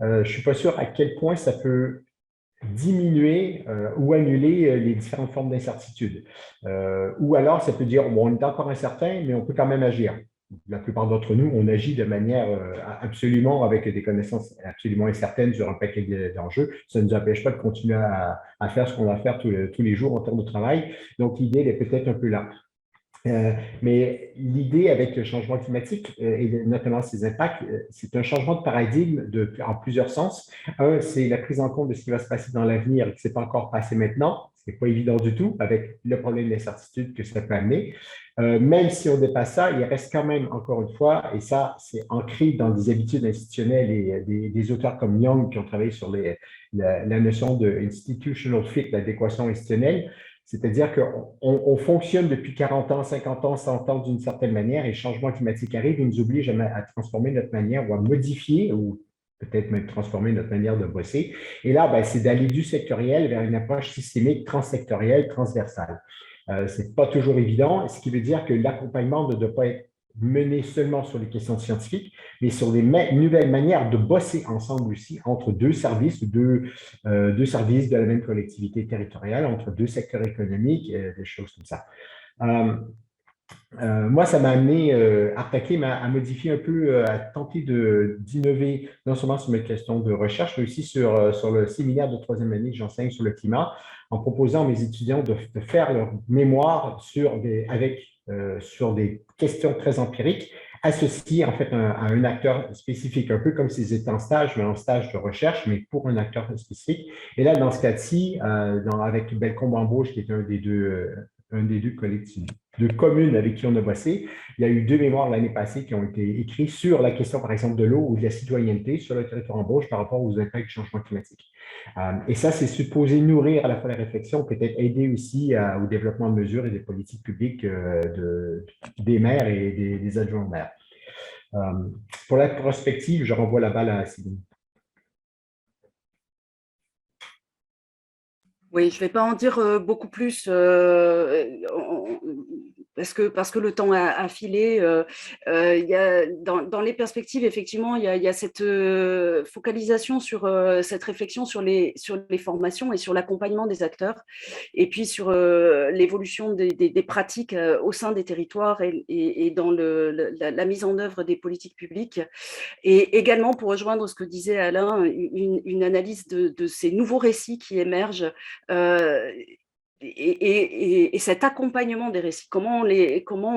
Je ne suis pas sûr à quel point ça peut diminuer ou annuler les différentes formes d'incertitude. Ou alors, ça peut dire, bon, on est encore incertain, mais on peut quand même agir. La plupart d'entre nous, on agit de manière absolument avec des connaissances absolument incertaines sur un paquet d'enjeux. Ça ne nous empêche pas de continuer à faire ce qu'on va faire tous les jours en termes de travail. Donc, l'idée, elle est peut-être un peu là. Mais l'idée avec le changement climatique et notamment ses impacts, c'est un changement de paradigme en plusieurs sens. Un, c'est la prise en compte de ce qui va se passer dans l'avenir et qui ne s'est pas encore passé maintenant. Ce n'est pas évident du tout avec le problème d'incertitude que ça peut amener. Même si on dépasse ça, il reste quand même, encore une fois, et ça, c'est ancré dans des habitudes institutionnelles et des auteurs comme Young qui ont travaillé sur la notion de institutional fit, l'adéquation institutionnelle. C'est-à-dire qu'on fonctionne depuis 40 ans, 50 ans, 100 ans d'une certaine manière et le changement climatique arrive et nous oblige à transformer notre manière ou à modifier ou peut-être même transformer notre manière de bosser. Et là, c'est d'aller du sectoriel vers une approche systémique, transsectorielle, transversale. Ce n'est pas toujours évident, ce qui veut dire que l'accompagnement ne doit pas être menée seulement sur les questions scientifiques, mais sur des nouvelles manières de bosser ensemble aussi entre deux services, deux services de la même collectivité territoriale, entre deux secteurs économiques, des choses comme ça. Moi, ça m'a amené, Artaclé à modifier un peu, à tenter d'innover, non seulement sur mes questions de recherche, mais aussi sur le séminaire de troisième année que j'enseigne sur le climat, en proposant à mes étudiants de faire leur mémoire sur des questions très empiriques, associées en fait à un acteur spécifique, un peu comme s'ils étaient en stage, mais en stage de recherche, mais pour un acteur spécifique. Et là, dans ce cas-ci, avec Bellecombe-Embauche, qui est un des deux collectifs, de communes avec qui on a bossé. Il y a eu 2 mémoires l'année passée qui ont été écrits sur la question, par exemple, de l'eau ou de la citoyenneté sur le territoire Embauche par rapport aux impacts du changement climatique. Et ça, c'est supposé nourrir à la fois la réflexion, peut-être aider aussi au développement de mesures et des politiques publiques des maires et des adjoints aux maires. Pour la prospective, je renvoie la balle à Sylvie. Oui, je ne vais pas en dire beaucoup plus parce que le temps a filé. Il y a, dans les perspectives, effectivement, il y a cette focalisation sur cette réflexion sur les formations et sur l'accompagnement des acteurs, et puis sur l'évolution des pratiques au sein des territoires et dans la mise en œuvre des politiques publiques. Et également, pour rejoindre ce que disait Alain, une analyse de ces nouveaux récits qui émergent et cet accompagnement des récits, comment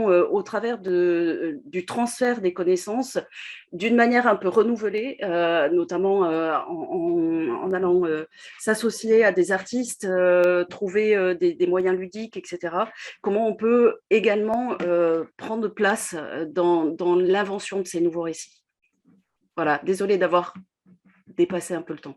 au travers du transfert des connaissances, d'une manière un peu renouvelée, notamment en allant s'associer à des artistes, trouver des moyens ludiques, etc. Comment on peut également prendre place dans l'invention de ces nouveaux récits. Voilà, désolée d'avoir dépassé un peu le temps.